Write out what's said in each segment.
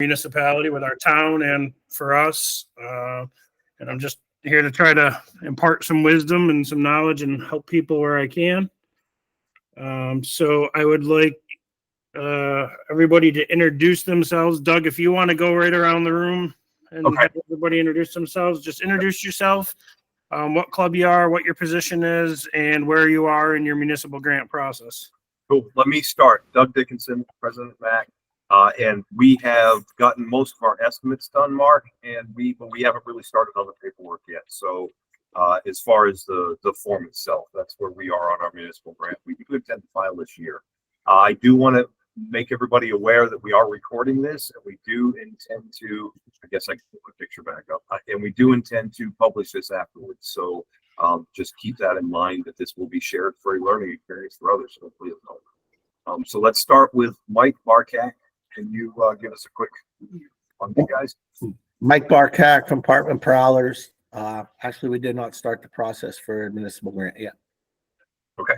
municipality, with our town, and for us. And I'm just here to try to impart some wisdom and some knowledge and help people where I can. So I would like everybody to introduce themselves. Doug, if you want to go right around the room and have everybody introduce themselves, just introduce yourself, what club you are, what your position is, and where you are in your municipal grant process. Cool. Let me start. Doug Dickinson, President MAC. And we have gotten most of our estimates done, Mark, but we haven't really started on the paperwork yet. So as far as the form itself, that's where we are on our municipal grant. We do intend to file this year. I do want to make everybody aware that we are recording this, and we do intend to, I guess I can put my picture back up, and we do intend to publish this afterwards. So just keep that in mind, that this will be shared for a learning experience for others. Hopefully it'll help. So let's start with Mike Barkak. Can you give us a quick on you guys? Mike Barkak from Apartment Prowlers. Actually, we did not start the process for a municipal grant yet. Okay.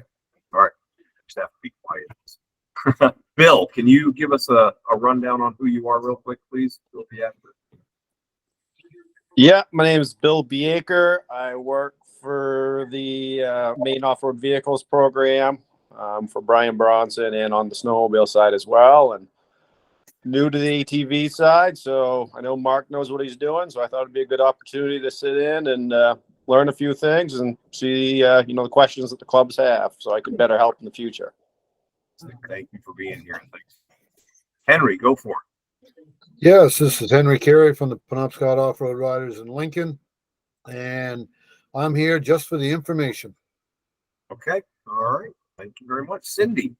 All right. Just have to be quiet. Bill, can you give us a rundown on who you are real quick, please? Bill Beaker. Yeah, my name is Bill Beaker. I work for the Maine Off-Road Vehicles program for Brian Bronson, and on the snowmobile side as well. And new to the ATV side, so I know Mark knows what he's doing, so I thought it'd be a good opportunity to sit in and learn a few things and see the questions that the clubs have, so I can better help in the future. Thank you for being here. Thanks. Henry, go for it. Yes, this is Henry Carey from the Penobscot Off-Road Riders in Lincoln, and I'm here just for the information. Okay. All right. Thank you very much. Cindy.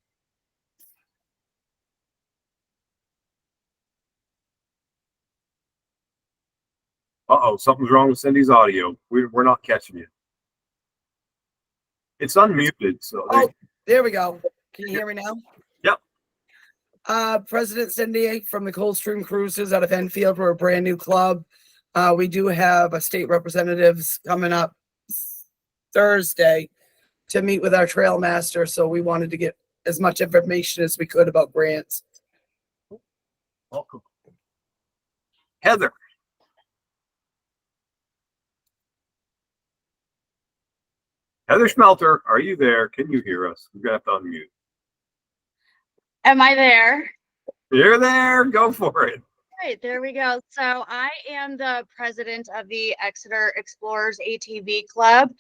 Uh-oh, something's wrong with Cindy's audio. We're not catching you. It's unmuted. So there we go. Can you hear me now? Yep. President Cindy from the Coldstream Cruises out of Enfield. We're a brand new club. We do have a state representatives coming up Thursday to meet with our trail master. So we wanted to get as much information as we could about grants. Welcome. Heather. Heather Schmelter, are you there? Can you hear us? We're going to have to unmute. Am I there? You're there. Go for it. All right, there we go. So I am the president of the Exeter Explorers ATV Club.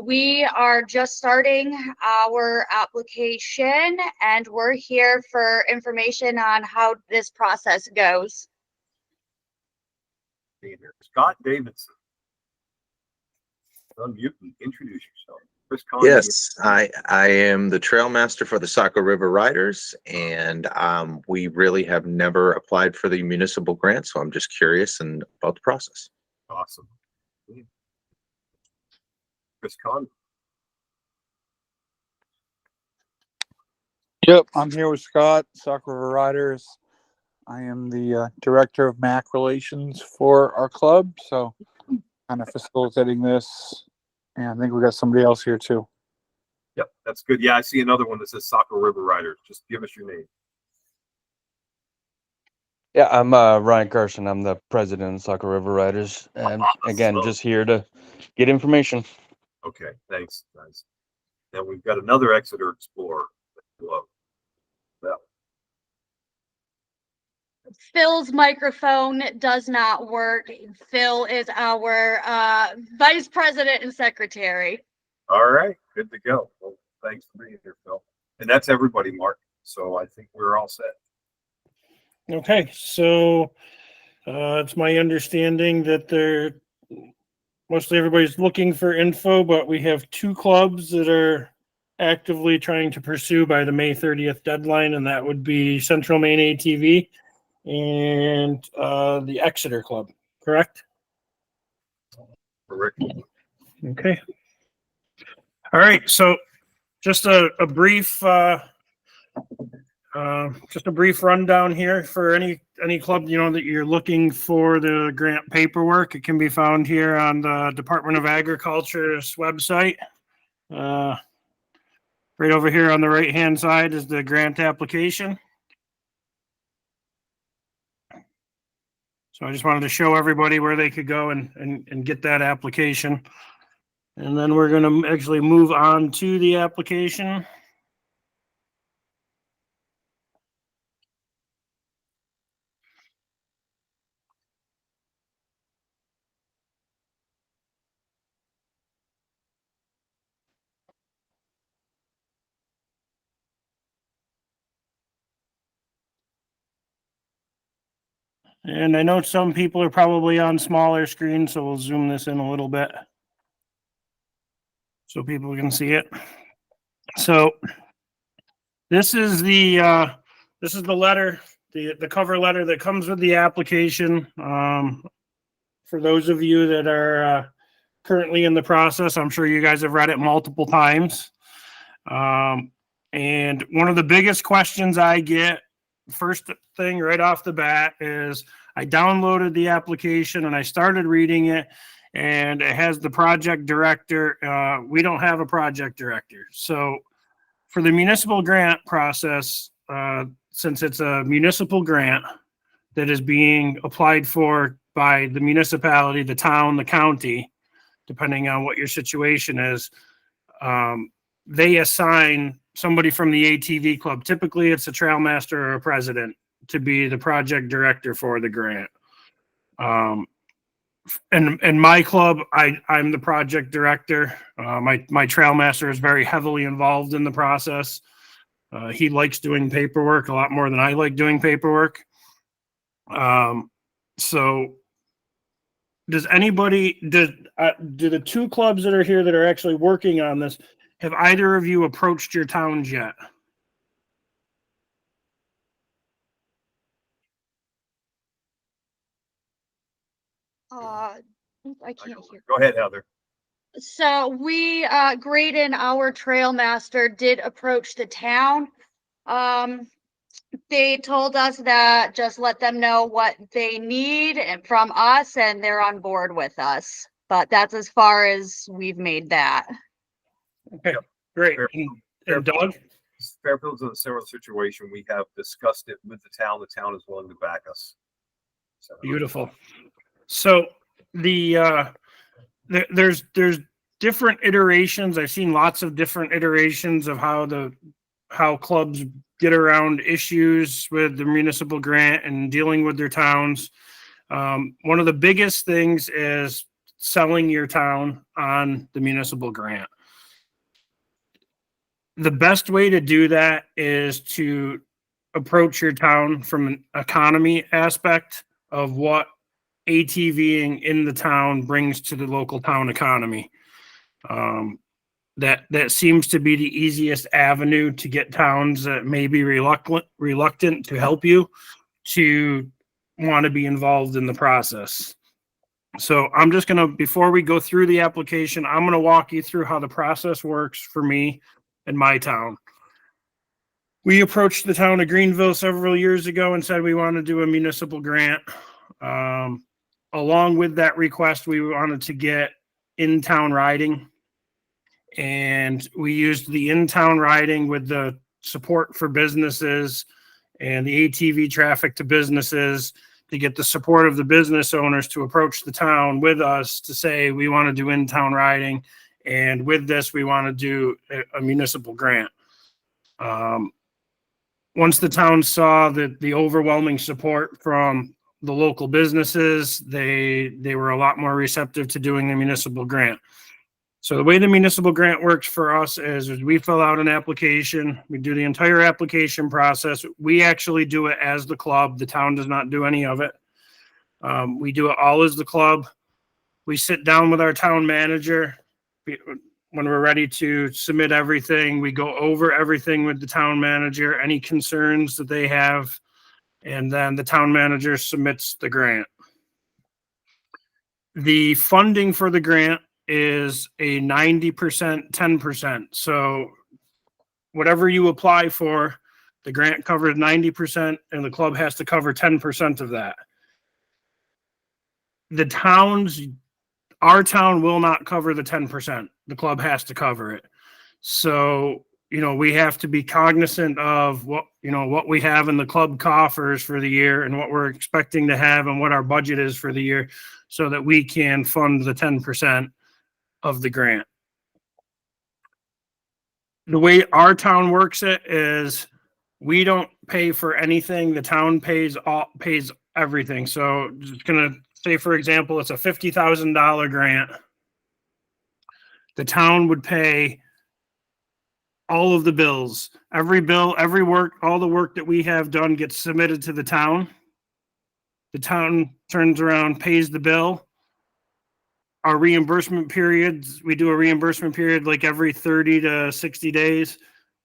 We are just starting our application, and we're here for information on how this process goes. Scott Davidson. Unmute and introduce yourself. Chris Conn, yes, I am the trail master for the Saco River Riders, and we really have never applied for the municipal grant, so I'm just curious about the process. Awesome. Chris Conn. Yep, I'm here with Scott, Saco River Riders. I am the director of MAC relations for our club, so kind of facilitating this, and I think we got somebody else here too. Yep, that's good. Yeah, I see another one that says Saco River Riders. Just give us your name. Yeah, I'm Ryan Carson. I'm the president of Saco River Riders, and again, just here to get information. Okay, thanks, guys. Now we've got another Exeter Explorer. Phil's microphone does not work. Phil is our vice president and secretary. All right, good to go. Well, thanks for being here, Phil. And that's everybody, Mark. So I think we're all set. Okay, so it's my understanding that mostly everybody's looking for info, but we have two clubs that are actively trying to pursue by the May 30th deadline, and that would be Central Maine ATV and the Exeter Club, correct? Correct. Okay. All right, so just a brief rundown here for any club that you're looking for the grant paperwork. It can be found here on the Department of Agriculture's website. Right over here on the right hand side is the grant application. So I just wanted to show everybody where they could go and get that application. And then we're going to actually move on to the application. And I know some people are probably on smaller screens, so we'll zoom this in a little bit so people can see it. So this is the letter, the cover letter that comes with the application. For those of you that are currently in the process, I'm sure you guys have read it multiple times. And one of the biggest questions I get, first thing right off the bat, is I downloaded the application and I started reading it, and it has the project director. We don't have a project director. So for the municipal grant process, since it's a municipal grant that is being applied for by the municipality, the town, the county, depending on what your situation is, they assign somebody from the ATV club. Typically, it's a trail master or a president to be the project director for the grant. And my club, I'm the project director. My trail master is very heavily involved in the process. He likes doing paperwork a lot more than I like doing paperwork. So does anybody, do the two clubs that are here that are actually working on this, have either of you approached your towns yet? I can't hear. Go ahead, Heather. So we, Graydon, our trail master, did approach the town. They told us that just let them know what they need and from us, and they're on board with us. But that's as far as we've made that. Okay, great. And Doug? Fairfield's in a similar situation. We have discussed it with the town. The town is willing to back us. So. Beautiful. So there's different iterations. I've seen lots of different iterations of how clubs get around issues with the municipal grant and dealing with their towns. One of the biggest things is selling your town on the municipal grant. The best way to do that is to approach your town from an economy aspect of what ATVing in the town brings to the local town economy. That seems to be the easiest avenue to get towns that may be reluctant to help you to want to be involved in the process. So I'm just going to, before we go through the application, I'm going to walk you through how the process works for me and my town. We approached the town of Greenville several years ago and said we want to do a municipal grant. Along with that request, we wanted to get in-town riding. And we used the in-town riding with the support for businesses and the ATV traffic to businesses to get the support of the business owners to approach the town with us to say, we want to do in-town riding. And with this, we want to do a municipal grant. Once the town saw the overwhelming support from the local businesses, they were a lot more receptive to doing the municipal grant. So the way the municipal grant works for us is we fill out an application. We do the entire application process. We actually do it as the club. The town does not do any of it. We do it all as the club. We sit down with our town manager. When we're ready to submit everything, we go over everything with the town manager, any concerns that they have, and then the town manager submits the grant. The funding for the grant is a 90%, 10%. So whatever you apply for, the grant covers 90% and the club has to cover 10% of that. Our town will not cover the 10%. The club has to cover it. So we have to be cognizant of what we have in the club coffers for the year and what we're expecting to have and what our budget is for the year so that we can fund the 10% of the grant. The way our town works it is we don't pay for anything. The town pays everything. So just gonna say, for example, it's a $50,000 grant. The town would pay all of the bills, every bill, every work, all the work that we have done gets submitted to the town. The town turns around, pays the bill. Our reimbursement periods, we do a reimbursement period like every 30 to 60 days.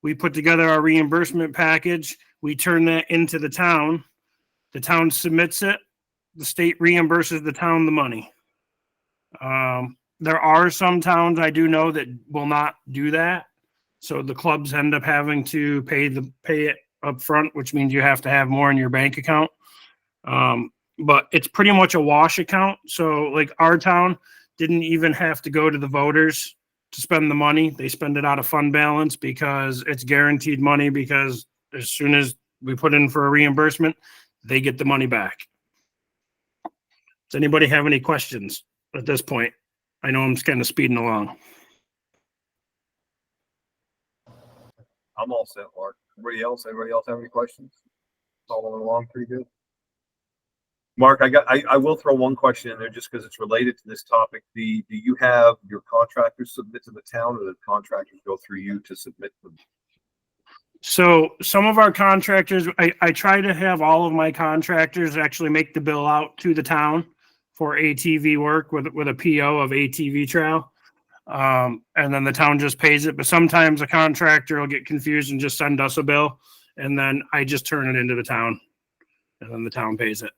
We put together our reimbursement package. We turn that into the town. The town submits it. The state reimburses the town the money. There are some towns I do know that will not do that. So the clubs end up having to pay it up front, which means you have to have more in your bank account. But it's pretty much a wash account. So like our town didn't even have to go to the voters to spend the money. They spend it out of fund balance because it's guaranteed money, because as soon as we put in for a reimbursement, they get the money back. Does anybody have any questions at this point? I know I'm just kind of speeding along. I'm all set, Mark. Anybody else have any questions? Following along pretty good. Mark, I will throw one question in there just because it's related to this topic. Do you have your contractors submit to the town, or the contractors go through you to submit them? So some of our contractors, I try to have all of my contractors actually make the bill out to the town for ATV work with a PO of ATV trail. And then the town just pays it. But sometimes a contractor will get confused and just send us a bill, and then I just turn it into the town, and then the town pays it.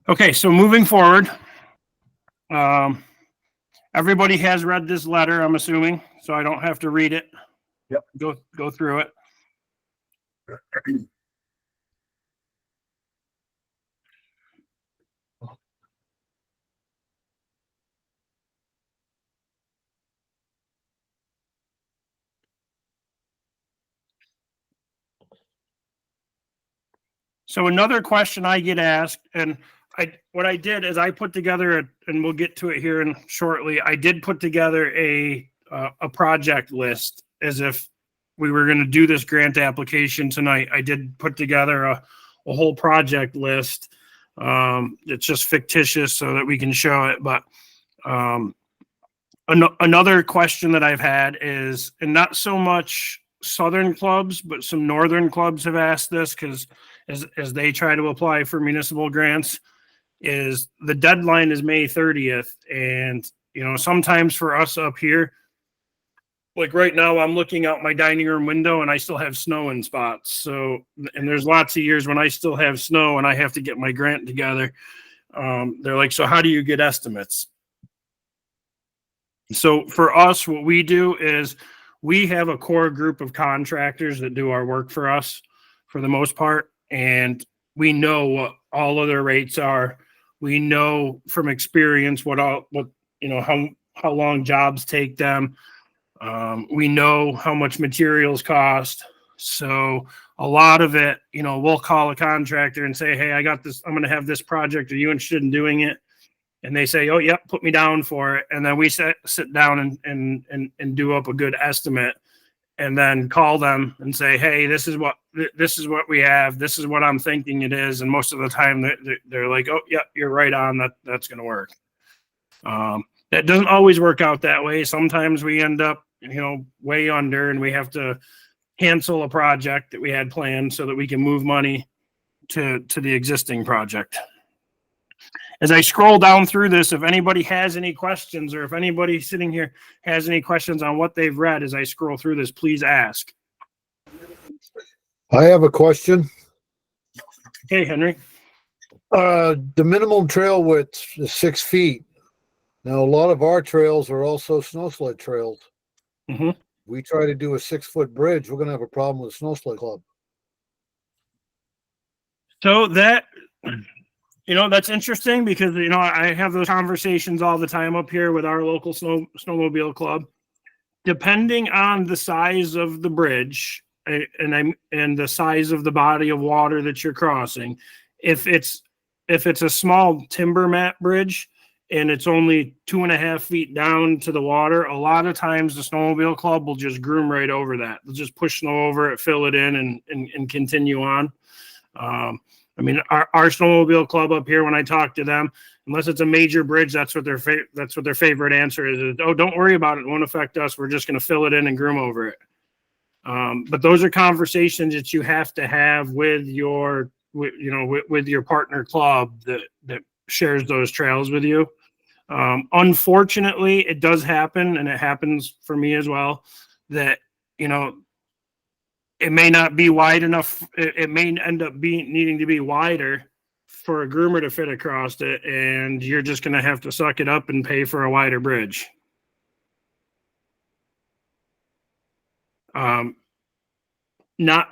Okay, so moving forward, everybody has read this letter, I'm assuming, so I don't have to read it. Yep. Go through it. So another question I get asked, and what I did is I put together, and we'll get to it here in shortly. I did put together a project list as if we were going to do this grant application tonight. I did put together a whole project list. It's just fictitious so that we can show it. But another question that I've had is, and not so much southern clubs, but some northern clubs have asked this because as they try to apply for municipal grants, is the deadline is May 30th. And, sometimes for us up here, like right now, I'm looking out my dining room window and I still have snow in spots. So, and there's lots of years when I still have snow and I have to get my grant together. They're like, so how do you get estimates? So for us, what we do is we have a core group of contractors that do our work for us for the most part. And we know what all of their rates are. We know from experience how long jobs take them. We know how much materials cost. So a lot of it, we'll call a contractor and say, hey, I got this, I'm going to have this project. Are you interested in doing it? And they say, oh, yep, put me down for it. And then we sit down and do up a good estimate, and then call them and say, hey, this is what we have. This is what I'm thinking it is. And most of the time they're like, oh, yeah, you're right on that's going to work. That doesn't always work out that way. Sometimes we end up, way under, and we have to cancel a project that we had planned so that we can move money to the existing project. As I scroll down through this, if anybody has any questions, or if anybody sitting here has any questions on what they've read as I scroll through this, please ask. I have a question. Okay, Henry. The minimum trail width is 6 feet. Now, a lot of our trails are also snow sled trails. Mm-hmm. We try to do a 6-foot bridge, we're going to have a problem with the snow sled club. So That's interesting because, I have those conversations all the time up here with our local snowmobile club. Depending on the size of the bridge and the size of the body of water that you're crossing, if it's a small timber mat bridge and it's only 2.5 feet down to the water, a lot of times the snowmobile club will just groom right over that. They'll just push snow over it, fill it in, and continue on. Our snowmobile club up here, when I talk to them, unless it's a major bridge, that's what their favorite answer is. Oh, don't worry about it. It won't affect us. We're just going to fill it in and groom over it. But those are conversations that you have to have with your partner club that shares those trails with you. Unfortunately, it does happen, and it happens for me as well, that, it may not be wide enough. It may end up needing to be wider for a groomer to fit across it, and you're just going to have to suck it up and pay for a wider bridge. Not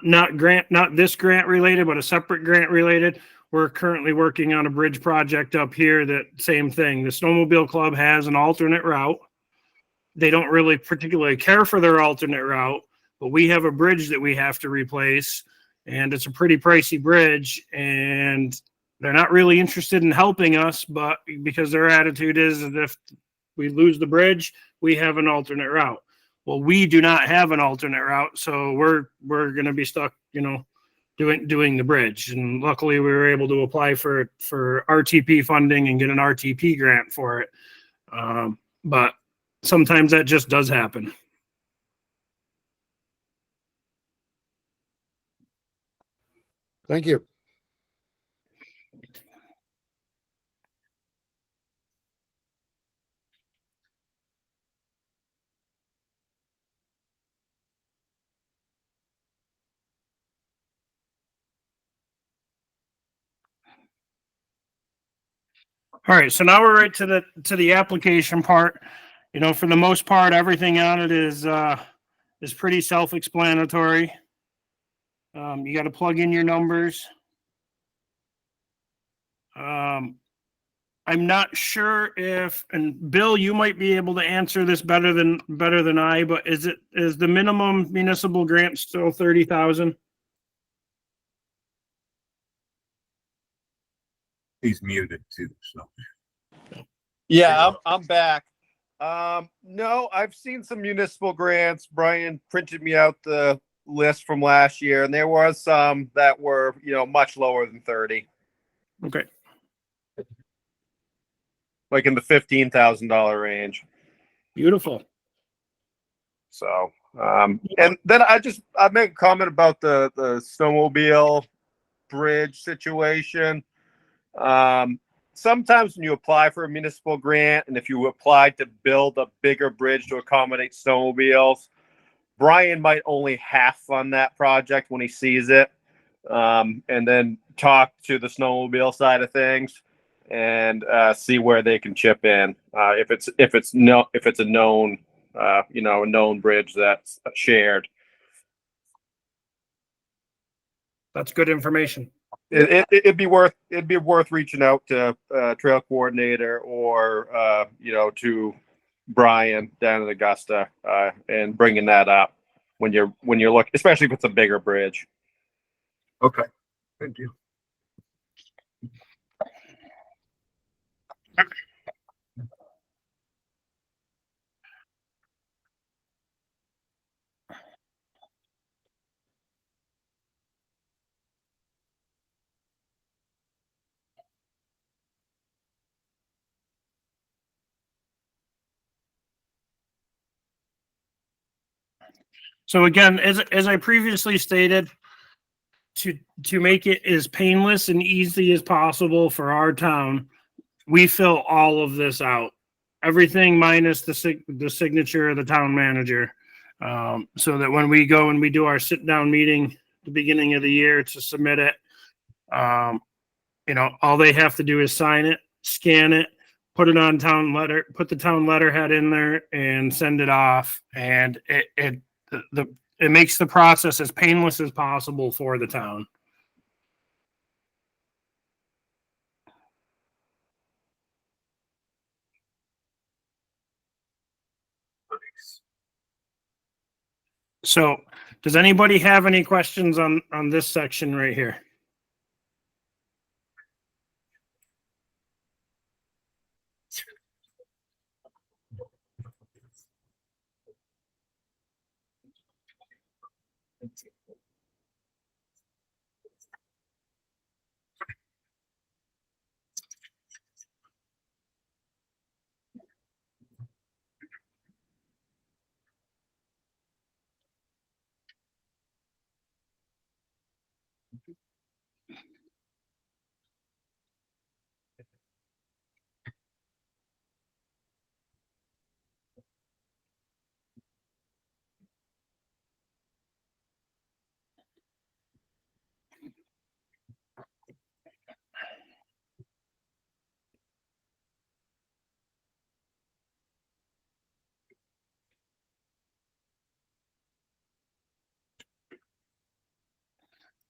this grant related, but a separate grant related. We're currently working on a bridge project up here that same thing. The snowmobile club has an alternate route. They don't really particularly care for their alternate route, but we have a bridge that we have to replace, and it's a pretty pricey bridge, and they're not really interested in helping us, but because their attitude is that if we lose the bridge, we have an alternate route. Well, we do not have an alternate route, so we're going to be stuck, doing the bridge. And luckily, we were able to apply for RTP funding and get an RTP grant for it. But sometimes that just does happen. Thank you. All right, so now we're right to the application part. For the most part, everything on it is pretty self-explanatory. You got to plug in your numbers. I'm not sure and Bill, you might be able to answer this better than I, but is the minimum municipal grant still 30,000? He's muted too, so. Yeah, I'm back. No, I've seen some municipal grants. Brian printed me out the list from last year, and there was some that were, much lower than 30, Okay. like in the $15,000 range. Beautiful. So, and then I make a comment about the snowmobile bridge situation. Sometimes when you apply for a municipal grant, and if you apply to build a bigger bridge to accommodate snowmobiles, Brian might only half fund that project when he sees it, and then talk to the snowmobile side of things and see where they can chip in. If it's a known a known bridge that's shared. That's good information. It'd be worth reaching out to trail coordinator or to Brian down in Augusta and bringing that up when you're looking, especially if it's a bigger bridge. Okay, thank you. So again, as I previously stated, to make it as painless and easy as possible for our town, we fill all of this out, everything minus the signature of the town manager, so that when we go and we do our sit down meeting at the beginning of the year to submit it, all they have to do is sign it, scan it, put it on put the town letterhead in there, and send it off, and it makes the process as painless as possible for the town. So does anybody have any questions on this section right here?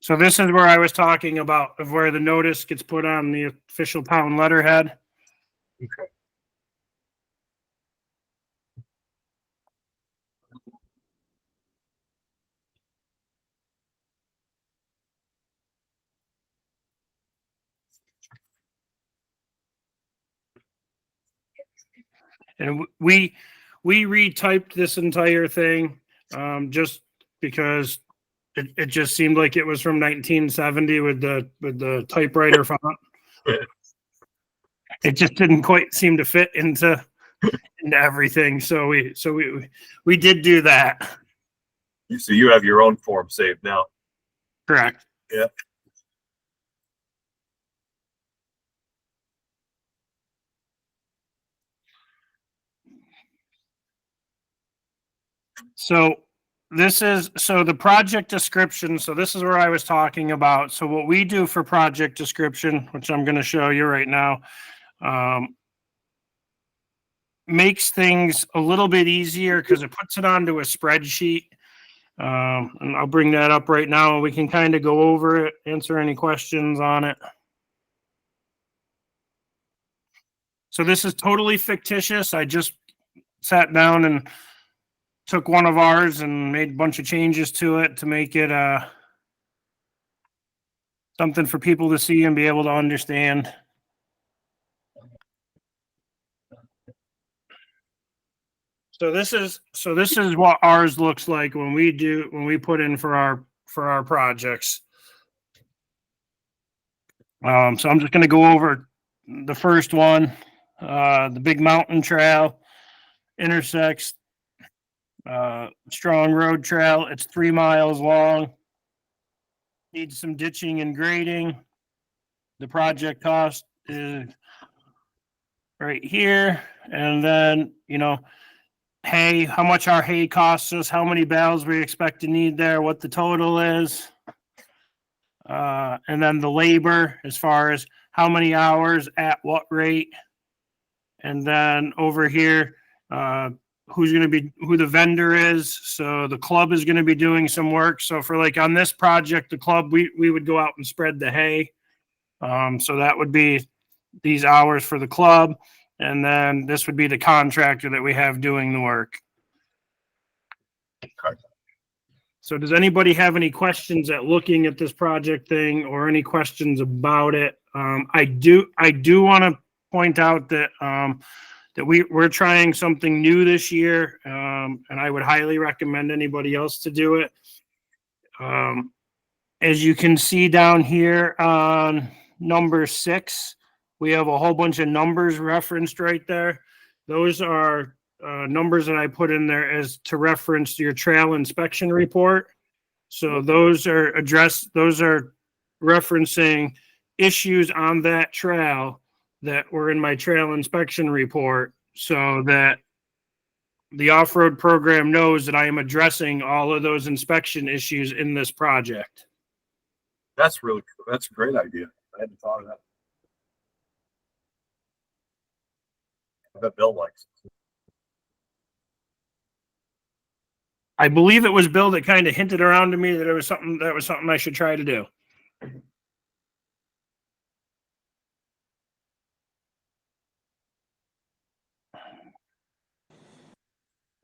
So this is where I was talking about of where the notice gets put on the official town letterhead. Okay. And we retyped this entire thing just because it just seemed like it was from 1970 with the typewriter font. It just didn't quite seem to fit into everything. So we did do that. So you have your own form saved now. Correct. Yeah. So the project description. So this is where I was talking about. So what we do for project description, which I'm going to show you right now, makes things a little bit easier because it puts it onto a spreadsheet. And I'll bring that up right now and we can kind of go over it, answer any questions on it. So this is totally fictitious. I just sat down and took one of ours and made a bunch of changes to it to make it something for people to see and be able to understand. So this is what ours looks like when we put in for our projects. So I'm just going to go over the first one. The big mountain trail intersects Strong Road Trail. It's 3 miles long. Needs some ditching and grading. The project cost is right here. And then, hay, how much our hay costs us, how many bales we expect to need there, what the total is. And then the labor as far as how many hours at what rate. And then over here, who the vendor is. So the club is going to be doing some work. So for like on this project, the club, we would go out and spread the hay. So that would be these hours for the club. And then this would be the contractor that we have doing the work. So does anybody have any questions at looking at this project thing or any questions about it? I do want to point out that that we're trying something new this year, and I would highly recommend anybody else to do it. As you can see down here on number 6, we have a whole bunch of numbers referenced right there. Those are numbers that I put in there as to reference your trail inspection report. So those are referencing issues on that trail that were in my trail inspection report, so that the off-road program knows that I am addressing all of those inspection issues in this project. That's really cool. That's a great idea. I hadn't thought of that. I bet Bill likes it. I believe it was Bill that kind of hinted around to me that it was something I should try to do.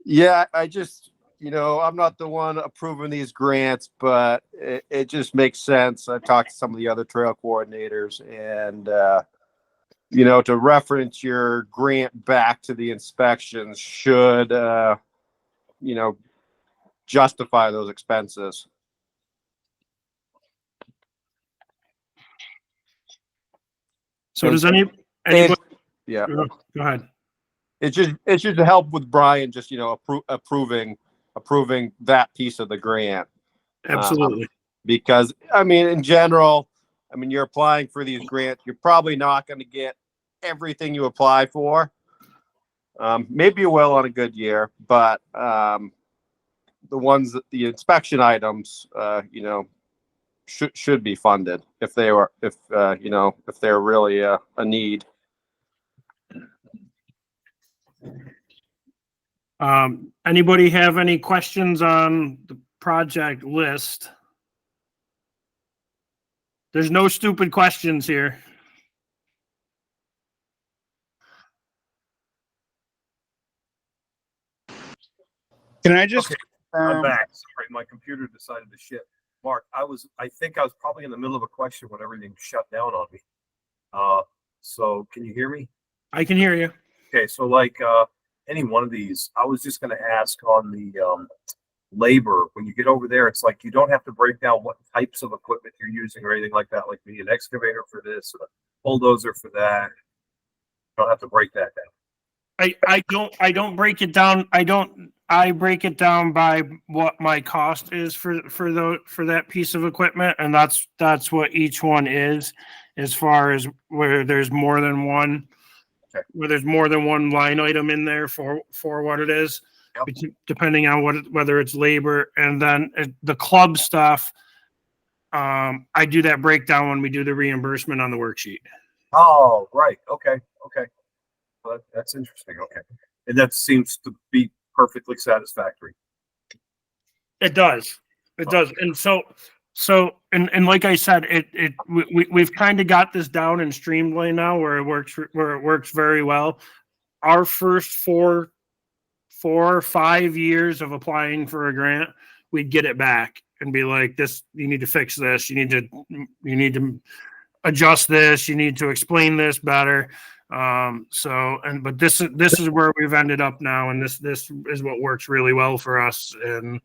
Yeah, I just I'm not the one approving these grants, but it just makes sense. I've talked to some of the other trail coordinators, and to reference your grant back to the inspections should justify those expenses. So does And anybody? yeah, Go ahead. it should help with Brian just approving that piece of the grant. Absolutely. Because in general, you're applying for these grants, you're probably not going to get everything you apply for. Maybe you will on a good year, but the inspection items, should be funded if they're really a need. Anybody have any questions on the project list? There's no stupid questions here. Can I just, Okay, I'm back. Sorry, my computer decided to shit. Mark, I think I was probably in the middle of a question when everything shut down on me. So can you hear me? I can hear you. Okay, so any one of these, I was just going to ask on the labor. When you get over there, it's like you don't have to break down what types of equipment you're using or anything like that. Like we need an excavator for this, a bulldozer for that. You don't have to break that down. I don't break it down. I break it down by what my cost is for that piece of equipment, and that's what each one is, as far as where there's more than one. Okay. Where there's more than one line item in there for what it is, Yep. Depending on whether it's labor, and then the club stuff. I do that breakdown when we do the reimbursement on the worksheet. Oh, right. Okay. Well, that's interesting. Okay. And that seems to be perfectly satisfactory. It does. It does. And so and like I said, we've kind of got this down and streamlined now where it works very well. Our first 4 or 5 years of applying for a grant, we'd get it back and be like, this, you need to fix this. You need to adjust this. You need to explain this better. But this is where we've ended up now. And this is what works really well for us. And,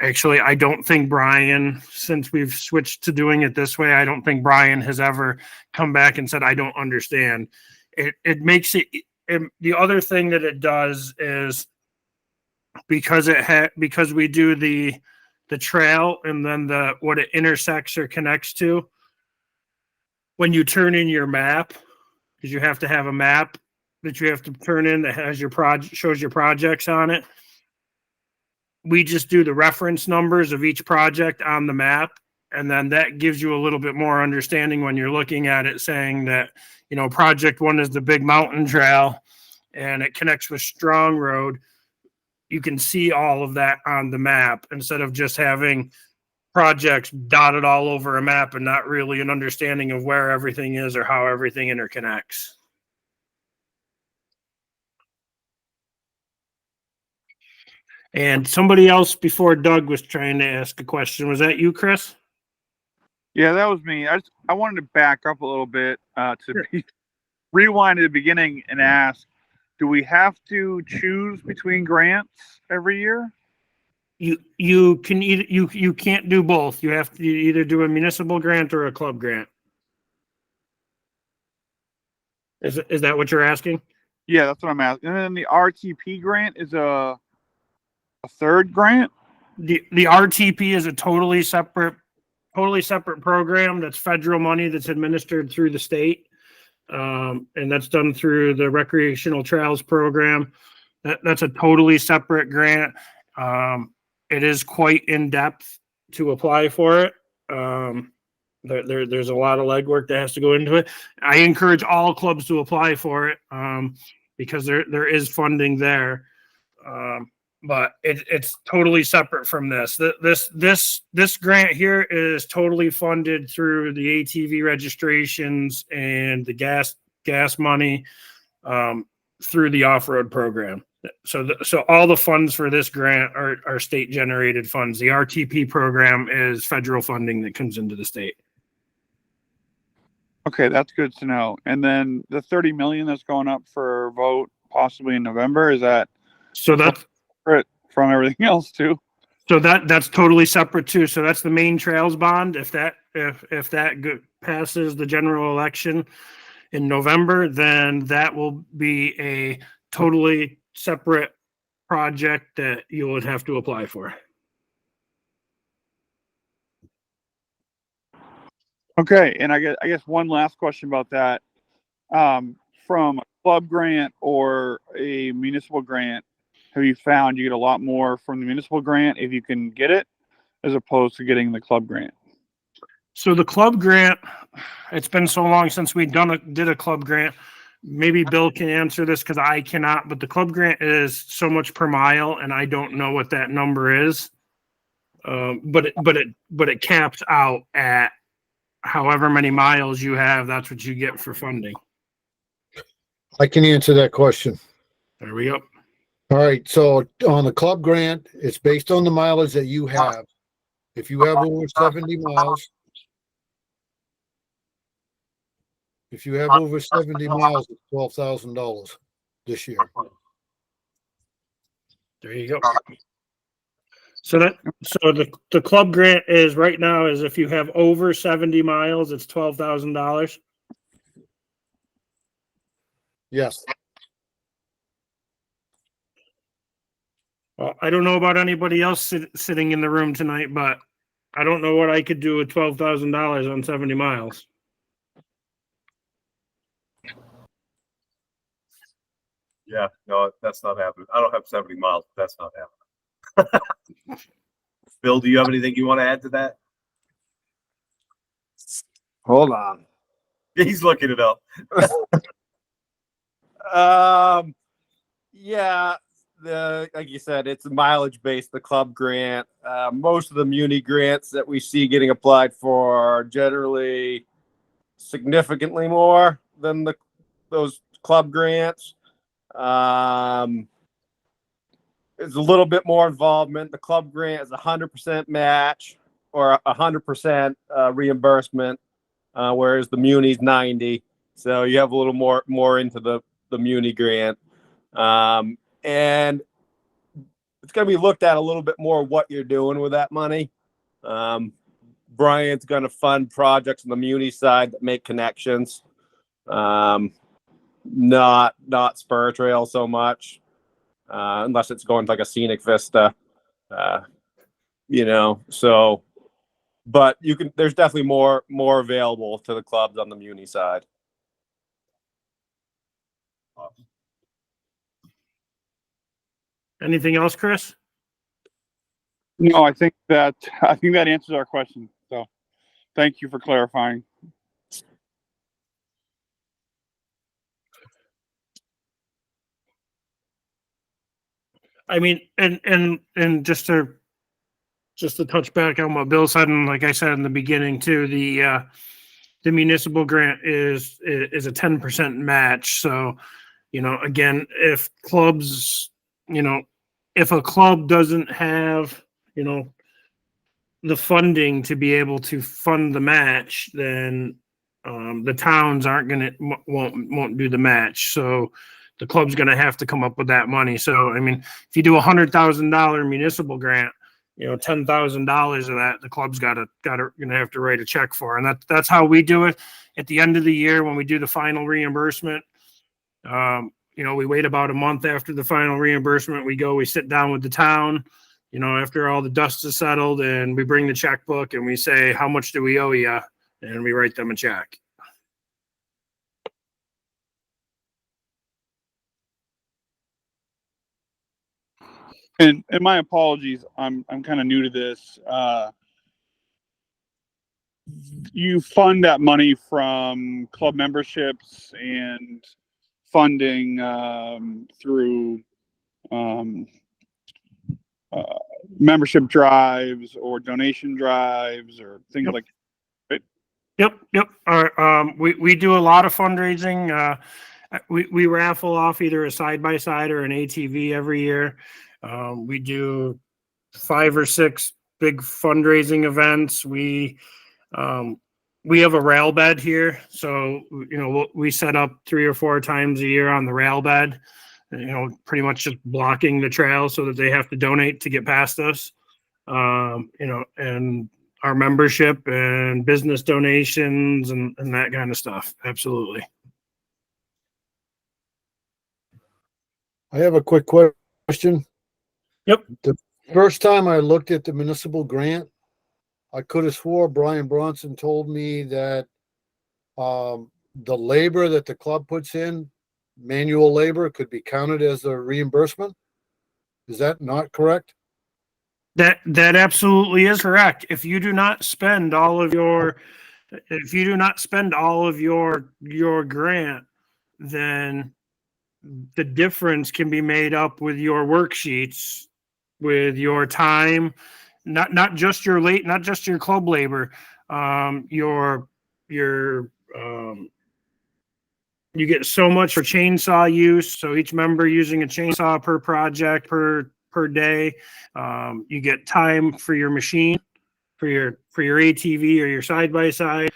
actually, I don't think Brian, since we've switched to doing it this way, I don't think Brian has ever come back and said, I don't understand. It makes it, the other thing that it does is because we do the trail and then what it intersects or connects to, when you turn in your map, because you have to have a map that you have to turn in that has shows your projects on it. We just do the reference numbers of each project on the map. And then that gives you a little bit more understanding when you're looking at it, saying that, project 1 is the Big Mountain Trail and it connects with Strong Road. You can see all of that on the map instead of just having projects dotted all over a map and not really an understanding of where everything is or how everything interconnects. And somebody else before Doug was trying to ask a question. Was that you, Chris? yeah, that was me. I wanted to back up a little bit rewind to the beginning and ask, do we have to choose between grants every year? You can't do both. You have to either do a municipal grant or a club grant. Is that what you're asking? Yeah, that's what I'm asking. And then the RTP grant is a third grant? The RTP is a totally separate program. That's federal money that's administered through the state. And that's done through the recreational trails program. That's a totally separate grant. It is quite in depth to apply for it. There's a lot of legwork that has to go into it. I encourage all clubs to apply for it because there is funding there. But it's totally separate from this. This grant here is totally funded through the ATV registrations and the gas money through the off-road program. So all the funds for this grant are state generated funds. The RTP program is federal funding that comes into the state. Okay, that's good to know. And then the 30 million that's going up for vote possibly in November, is that So that's separate from everything else too? So that's totally separate too. So that's the Maine Trails bond. If that passes the general election in November, then that will be a totally separate project that you would have to apply for. Okay, and I guess one last question about that. From a club grant or a municipal grant, have you found you get a lot more from the municipal grant if you can get it, as opposed to getting the club grant? So the club grant, it's been so long since we did a club grant. Maybe Bill can answer this because I cannot, but the club grant is so much per mile, and I don't know what that number is. But it caps out at however many miles you have. That's what you get for funding. I can answer that question. There we go. All right, so on the club grant, it's based on the mileage that you have. If you have over 70 miles, it's $12,000 this year. There you go. So the club grant is right now is if you have over 70 miles, it's $12,000. Yes. Well, I don't know about anybody else sitting in the room tonight, but I don't know what I could do with $12,000 on 70 miles. Yeah, no, that's not happening. I don't have 70 miles. That's not happening. Bill, do you have anything you want to add to that? Hold on. He's looking it up. Yeah, like you said, it's mileage based, the club grant. Most of the muni grants that we see getting applied for are generally significantly more than those club grants. It's a little bit more involvement. The club grant is 100% match or 100% reimbursement, whereas the muni's 90. So you have a little more into the muni grant. And it's going to be looked at a little bit more what you're doing with that money. Brian's going to fund projects on the muni side that make connections. Not spur trail so much, unless it's going to like a scenic vista, so, but there's definitely more available to the clubs on the muni side. Anything else, Chris? No, I think that answers our question. So thank you for clarifying. I mean, and just to touch back on what Bill said, and like I said in the beginning too, the municipal grant is a 10% match. So, again, if clubs, if a club doesn't have, the funding to be able to fund the match, then the towns won't do the match. So the club's going to have to come up with that money. So, I mean, if you do $100,000 municipal grant, $10,000 of that, the club's gonna have to write a check for. And that's how we do it at the end of the year when we do the final reimbursement. We wait about a month after the final reimbursement. We sit down with the town, after all the dust is settled, and we bring the checkbook and we say, how much do we owe you? And we write them a check. And my apologies, I'm kind of new to this. You fund that money from club memberships and funding through membership drives or donation drives or things like that. Yep. We do a lot of fundraising. we raffle off either a side by side or an ATV every year. We do 5 or 6 big fundraising events. We have a rail bed here, so we set up 3 or 4 times a year on the rail bed. Pretty much just blocking the trail so that they have to donate to get past us. And our membership and business donations and that kind of stuff. Absolutely. I have a quick question. Yep. The first time I looked at the municipal grant, I could have swore Brian Bronson told me that the labor that the club puts in, manual labor, could be counted as a reimbursement. Is that not correct? That absolutely is correct. If you do not spend all of your grant, then the difference can be made up with your worksheets, with your time, not just your club labor, you get so much for chainsaw use. So each member using a chainsaw per project per day. You get time for your machine, for your ATV or your side by side.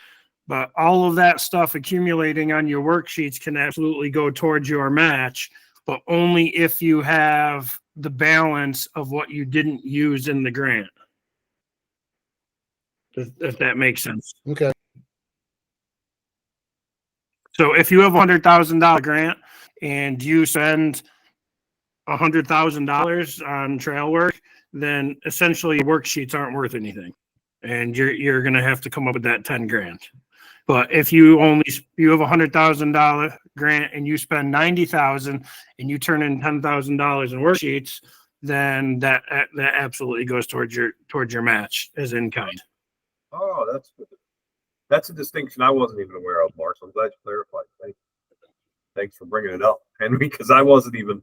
But all of that stuff accumulating on your worksheets can absolutely go towards your match, but only if you have the balance of what you didn't use in the grant. If that makes sense. Okay. So if you have a $100,000 grant and you spend $100,000 on trail work, then essentially worksheets aren't worth anything, and you're going to have to come up with that 10 grand. But if you have a $100,000 grant and you spend $90,000 and you turn in $10,000 in worksheets, then that absolutely goes towards your match as in kind. Oh, that's good. That's a distinction I wasn't even aware of, Mark. So I'm glad you clarified. Thanks for bringing it up, Henry, because I wasn't even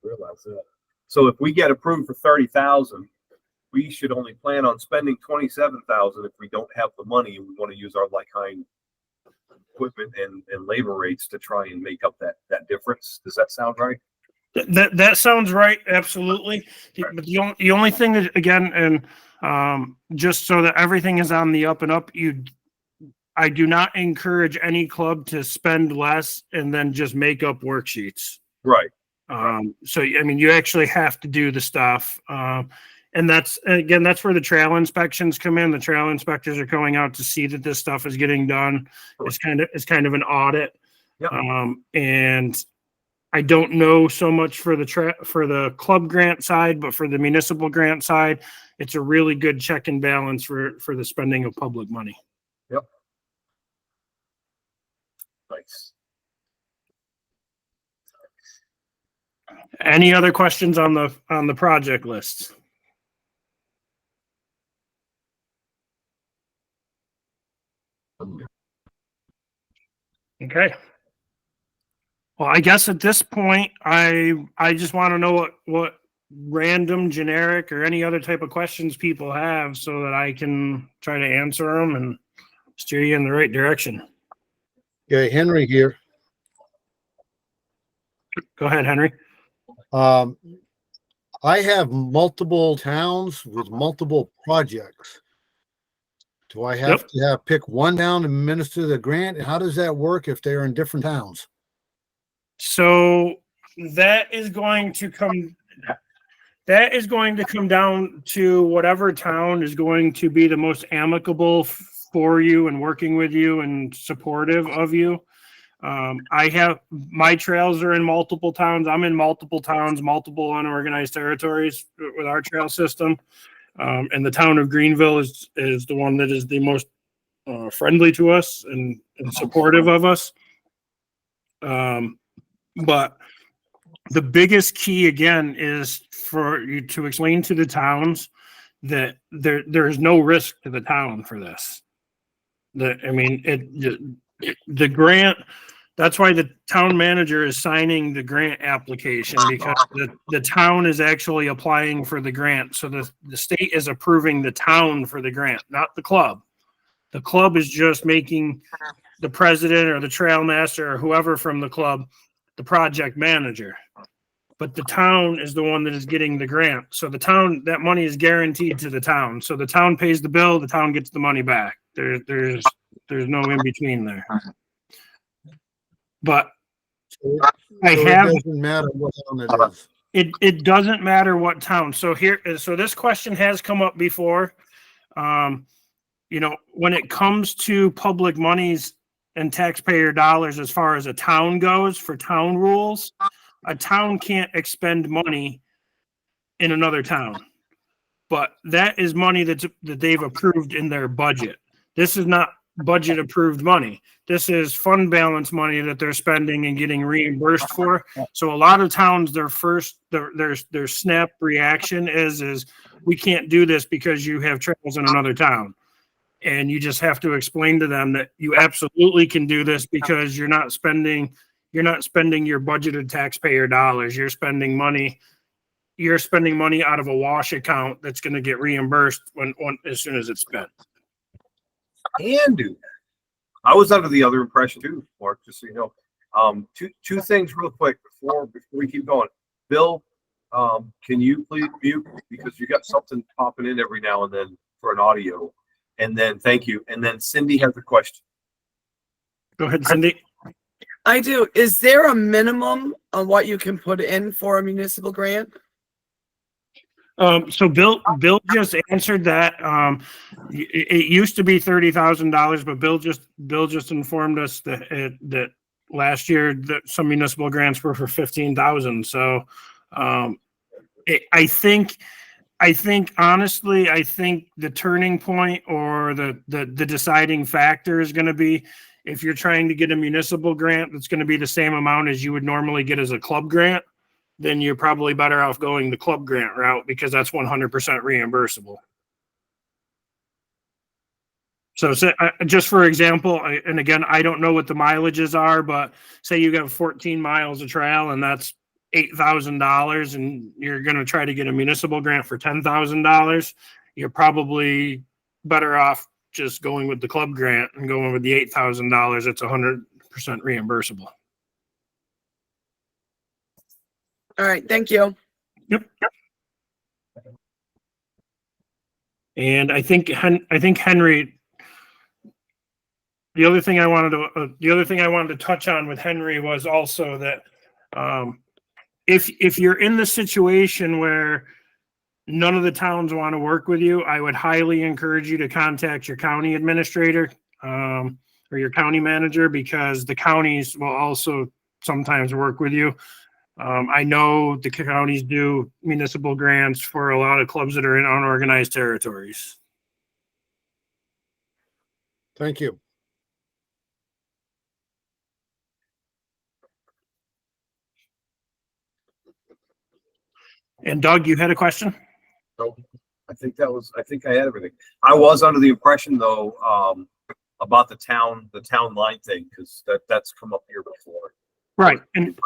realize that. So if we get approved for 30,000, we should only plan on spending 27,000 if we don't have the money and we want to use our like-kind equipment and labor rates to try and make up that difference. Does that sound right? That sounds right. Absolutely. Right. But the only thing that, again, and just so that everything is on the up and up, I do not encourage any club to spend less and then just make up worksheets. Right. So, I mean, you actually have to do the stuff. And that's where the trail inspections come in. The trail inspectors are going out to see that this stuff is getting done. It's kind of an audit. Yep. And I don't know so much for the club grant side, but for the municipal grant side, it's a really good check and balance for the spending of public money. Yep. Nice. Any other questions on the project list? Okay. Well, I guess at this point, I just want to know what random, generic, or any other type of questions people have so that I can try to answer them and steer you in the right direction. Okay, Henry here. Go ahead, Henry. I have multiple towns with multiple projects. Do I have to pick one town to administer the grant? How does that work if they're in different towns? So that is going to come down to whatever town is going to be the most amicable for you and working with you and supportive of you. My trails are in multiple towns. I'm in multiple towns, multiple unorganized territories with our trail system. And the town of Greenville is the one that is the most friendly to us and supportive of us. But the biggest key, again, is for you to explain to the towns that there is no risk to the town for this. The grant. That's why the town manager is signing the grant application, because the town is actually applying for the grant. So the state is approving the town for the grant, not the club. The club is just making the president or the trail master or whoever from the club the project manager. But the town is the one that is getting the grant. So the town, that money is guaranteed to the town. So the town pays the bill, the town gets the money back. There's no in between there. But It doesn't matter what town it is. it doesn't matter what town. So this question has come up before. You know, when it comes to public monies and taxpayer dollars, as far as a town goes, for town rules, a town can't expend money in another town. But that is money that they've approved in their budget. This is not budget approved money. This is fund balance money that they're spending and getting reimbursed for. So a lot of towns, their snap reaction is we can't do this because you have trails in another town. And you just have to explain to them that you absolutely can do this because you're not spending your budgeted taxpayer dollars. You're spending money out of a wash account that's going to get reimbursed as soon as it's spent. Can do that. I was under the other impression too, Mark, just so you know. Two things real quick before we keep going. Bill, can you please mute, because you got something popping in every now and then for an audio. And then thank you. And then Cindy has a question. Go ahead, Cindy. I do. Is there a minimum on what you can put in for a municipal grant? So Bill just answered that. It used to be $30,000, but Bill just informed us that last year that some municipal grants were for 15,000. So I think honestly, I think the turning point or the deciding factor is going to be if you're trying to get a municipal grant that's going to be the same amount as you would normally get as a club grant, then you're probably better off going the club grant route because that's 100% reimbursable. So just for example, and again, I don't know what the mileages are, but say you have 14 miles of trail and that's $8,000 and you're going to try to get a municipal grant for $10,000, you're probably better off just going with the club grant and going with the $8,000. It's 100% reimbursable. All right, thank you. Yep. And I think Henry. The other thing I wanted to touch on with Henry was also that if you're in the situation where none of the towns want to work with you, I would highly encourage you to contact your county administrator or your county manager, because the counties will also sometimes work with you. I know the counties do municipal grants for a lot of clubs that are in unorganized territories. Thank you. And Doug, you had a question? So I think I had everything. I was under the impression though, about the town line thing, because that's come up here before. Right. And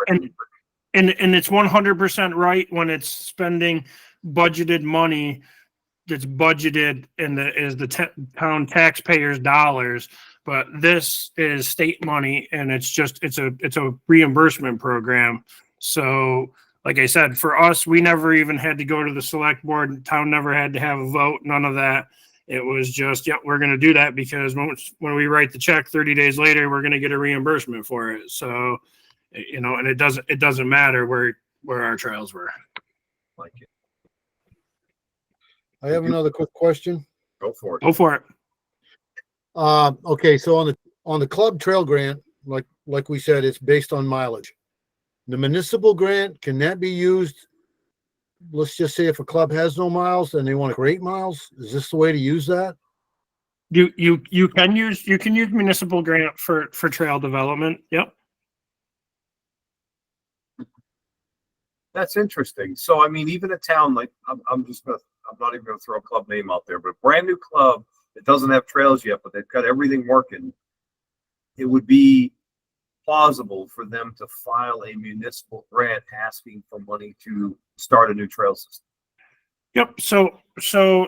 it's 100% right when it's spending budgeted money that's budgeted is the town taxpayers' dollars, but this is state money and it's a reimbursement program. So like I said, for us, we never even had to go to the select board. Town never had to have a vote, none of that. It was just, yeah, we're going to do that because when we write the check 30 days later, we're going to get a reimbursement for it. So, you know, and it doesn't matter where our trails were. Like it. I have another quick question. Go for it. Go for it. Okay, so on the club trail grant, like we said, it's based on mileage. The municipal grant, can that be used? Let's just say if a club has no miles and they want to create miles, is this the way to use that? You can use municipal grant for trail development. Yep. That's interesting. So, I mean, even a town like, I'm not even going to throw a club name out there, but a brand new club that doesn't have trails yet, but they've got everything working. It would be plausible for them to file a municipal grant asking for money to start a new trail system. Yep. So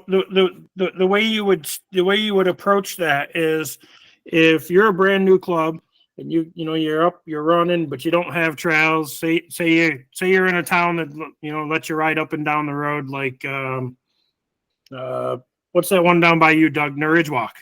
the way you would approach that is if you're a brand new club and you're up, you're running, but you don't have trails. Say you're in a town that lets you ride up and down the road, like what's that one down by you, Doug? Norridge Walk.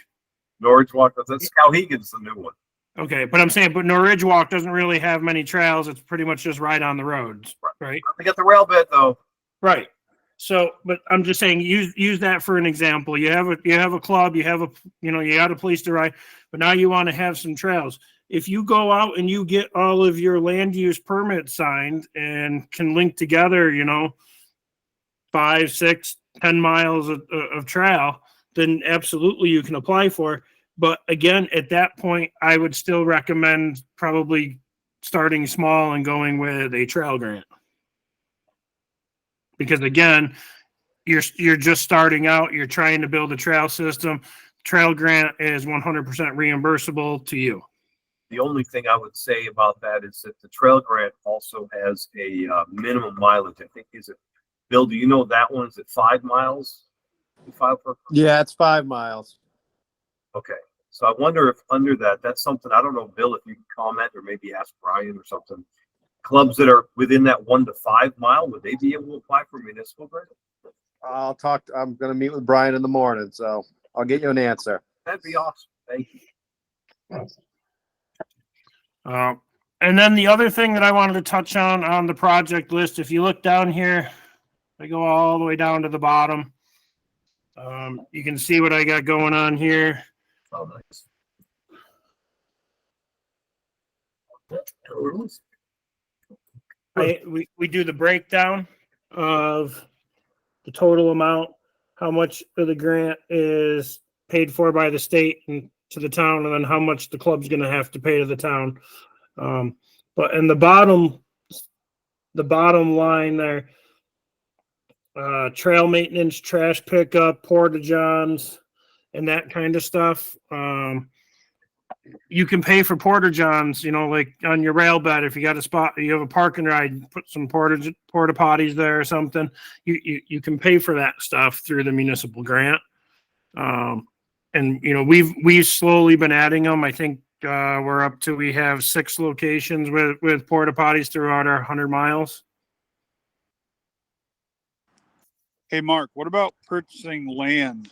Norwich Walk, that's Skowhegan's the new one. Okay, but I'm saying, but Norridge Walk doesn't really have many trails. It's pretty much just right on the roads, right? They got the rail bed though. Right. So, but I'm just saying, use that for an example. You have a club, you got a place to ride, but now you want to have some trails. If you go out and you get all of your land use permits signed and can link together, 5, 6, 10 miles of trail, then absolutely you can apply for it. But again, at that point, I would still recommend probably starting small and going with a trail grant. Because again, you're just starting out, you're trying to build a trail system. Trail grant is 100% reimbursable to you. The only thing I would say about that is that the trail grant also has a minimum mileage. I think, is it, Bill, do you know that one? Is it 5 miles? Yeah, it's 5 miles. Okay. So I wonder if under that's something, I don't know, Bill, if you can comment or maybe ask Brian or something. Clubs that are within that 1 to 5 mile, would they be able to apply for municipal grant? I'm going to meet with Brian in the morning, so I'll get you an answer. That'd be awesome. Thank you. And then the other thing that I wanted to touch on the project list, if you look down here, I go all the way down to the bottom. You can see what I got going on here. Oh, nice. We do the breakdown of the total amount, how much of the grant is paid for by the state and to the town, and then how much the club's going to have to pay to the town. But in the bottom line there, trail maintenance, trash pickup, porta-johns, and that kind of stuff. You can pay for porta-johns, like on your rail bed. If you got a spot, you have a park and ride, put some porta potties there or something. You can pay for that stuff through the municipal grant. And we've slowly been adding them. I think we're up to, we have 6 locations with porta potties throughout our 100 miles. Hey, Mark, what about purchasing land?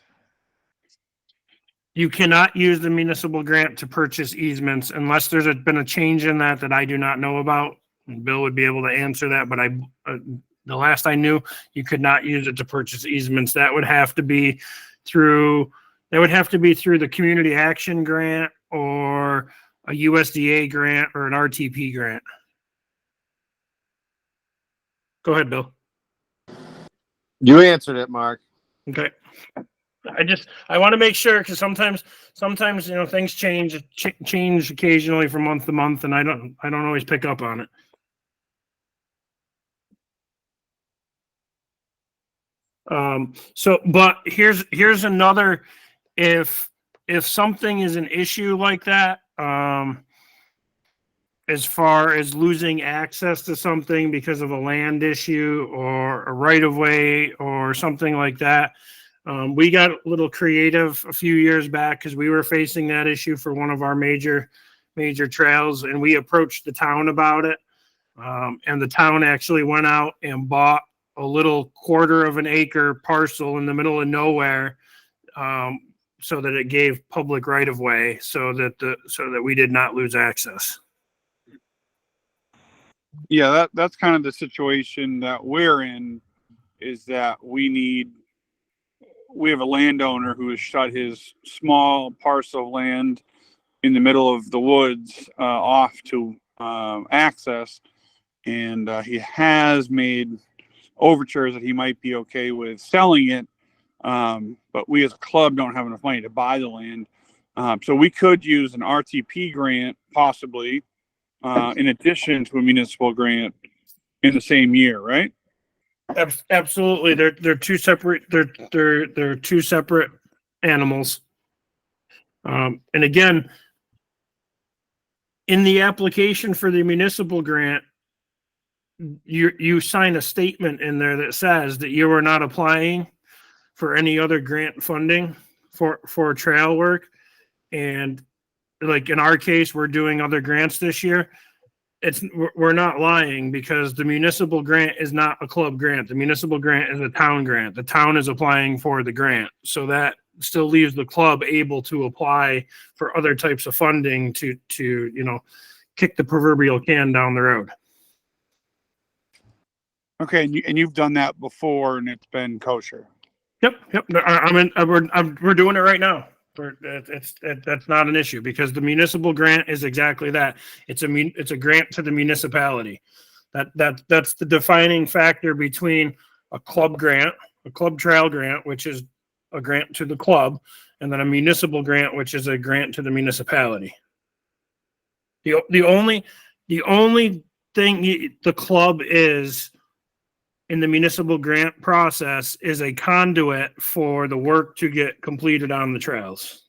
You cannot use the municipal grant to purchase easements unless there's been a change in that I do not know about. Bill would be able to answer that, but the last I knew, you could not use it to purchase easements. That would have to be through the community action grant or a USDA grant or an RTP grant. Go ahead, Bill. You answered it, Mark. Okay. I want to make sure, because sometimes things change occasionally from month to month, and I don't always pick up on it. But here's another, if something is an issue like that, as far as losing access to something because of a land issue or a right of way or something like that, we got a little creative a few years back because we were facing that issue for one of our major trails, and we approached the town about it. And the town actually went out and bought a little 1/4 of an acre parcel in the middle of nowhere, so that it gave public right of way, so that we did not lose access. Yeah, that's kind of the situation that we're in, is that we have a landowner who has shut his small parcel of land in the middle of the woods off to access, and he has made overtures that he might be okay with selling it, but we as a club don't have enough money to buy the land, so we could use an RTP grant possibly in addition to a municipal grant in the same year, right? Absolutely. They're two separate, they're two separate animals. And again, in the application for the municipal grant, you sign a statement in there that says that you are not applying for any other grant funding for trail work. And like in our case, we're doing other grants this year. We're not lying, because the municipal grant is not a club grant. The municipal grant is a town grant. The town is applying for the grant. So that still leaves the club able to apply for other types of funding to kick the proverbial can down the road. Okay, and you've done that before, and it's been kosher. Yep. We're doing it right now. That's not an issue, because the municipal grant is exactly that. It's a grant to the municipality. That's the defining factor between a club grant, a club trail grant, which is a grant to the club, and then a municipal grant, which is a grant to the municipality. The only thing the club is in the municipal grant process is a conduit for the work to get completed on the trails.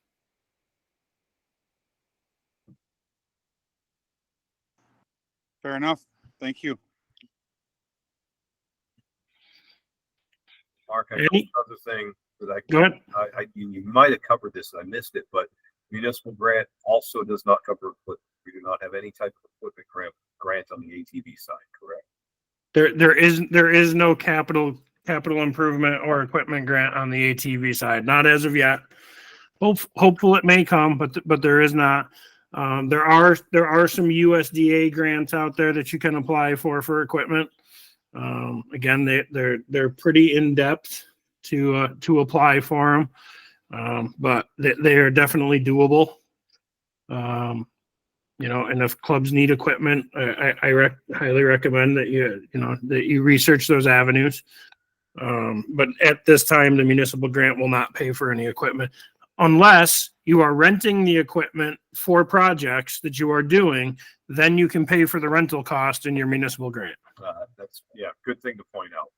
Fair enough. Thank you. Mark, I know another thing that Go ahead. you might have covered this and I missed it, but municipal grant also does not cover equipment. We do not have any type of equipment grant on the ATV side, correct? There is no capital improvement or equipment grant on the ATV side, not as of yet. Hopeful it may come, but there is not. There are some USDA grants out there that you can apply for equipment. Again, they're pretty in depth to apply for them, but they are definitely doable. And if clubs need equipment, I highly recommend that you research those avenues. But at this time, the municipal grant will not pay for any equipment unless you are renting the equipment for projects that you are doing. Then you can pay for the rental cost in your municipal grant. That's good thing to point out.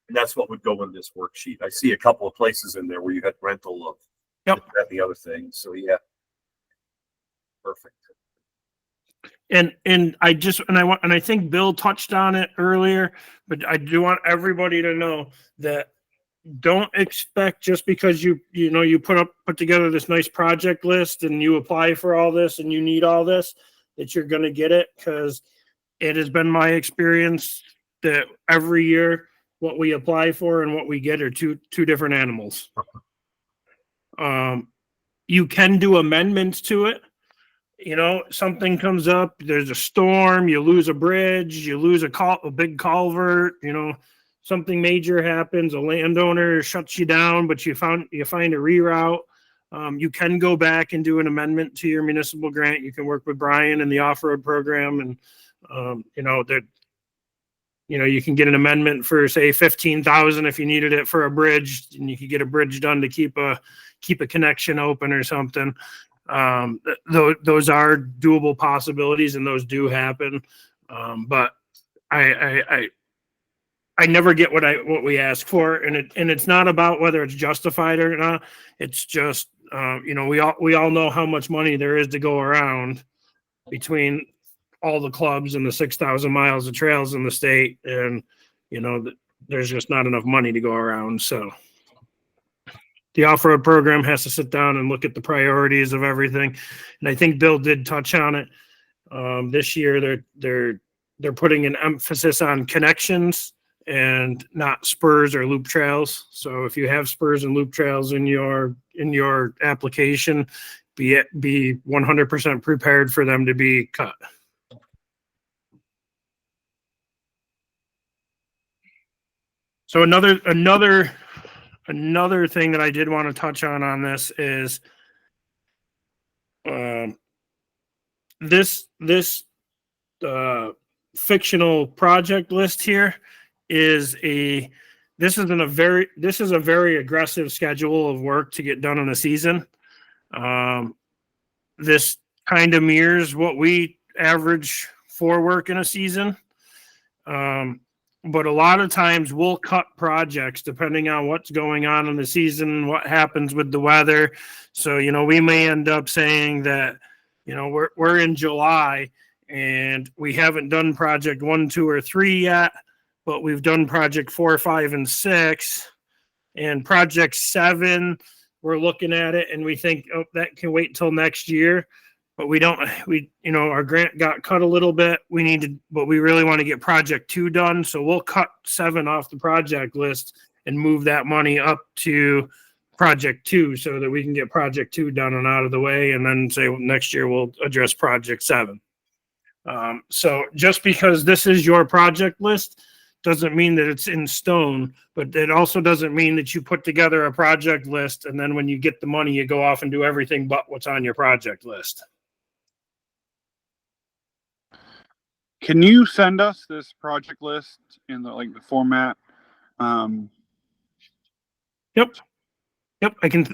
And that's what would go in this worksheet. I see a couple of places in there where you had rental of that, the other thing. So yeah. Perfect. And I think Bill touched on it earlier, but I do want everybody to know that don't expect just because you put together this nice project list and you apply for all this and you need all this, that you're going to get it, because it has been my experience that every year what we apply for and what we get are two different animals. You can do amendments to it. Something comes up, there's a storm, you lose a bridge, you lose a big culvert, something major happens, a landowner shuts you down, but you find a reroute. You can go back and do an amendment to your municipal grant. You can work with Brian and the off-road program, and you can get an amendment for, say, $15,000 if you needed it for a bridge, and you could get a bridge done to keep a connection open or something. Those are doable possibilities, and those do happen. But I never get what we ask for, and it's not about whether it's justified or not. It's just we all know how much money there is to go around between all the clubs and the 6,000 miles of trails in the state, and there's just not enough money to go around. So the off-road program has to sit down and look at the priorities of everything. And I think Bill did touch on it. This year, they're putting an emphasis on connections and not spurs or loop trails. So if you have spurs and loop trails in your application, be 100% prepared for them to be cut. So another thing that I did want to touch on this is this fictional project list here is a very aggressive schedule of work to get done in a season. This kind of mirrors what we average for work in a season. But a lot of times we'll cut projects depending on what's going on in the season, what happens with the weather. So, we may end up saying that, we're in July And we haven't done project 1, 2, or 3 yet, but we've done project 4, 5, and 6. And project 7, we're looking at it and we think, oh, that can wait until next year. But our grant got cut a little bit. But we really want to get project 2 done. So we'll cut 7 off the project list and move that money up to project 2 so that we can get project 2 done and out of the way. And then say next year we'll address project 7. So just because this is your project list doesn't mean that it's in stone, but it also doesn't mean that you put together a project list and then when you get the money, you go off and do everything but what's on your project list. Can you send us this project list in the format? Yep.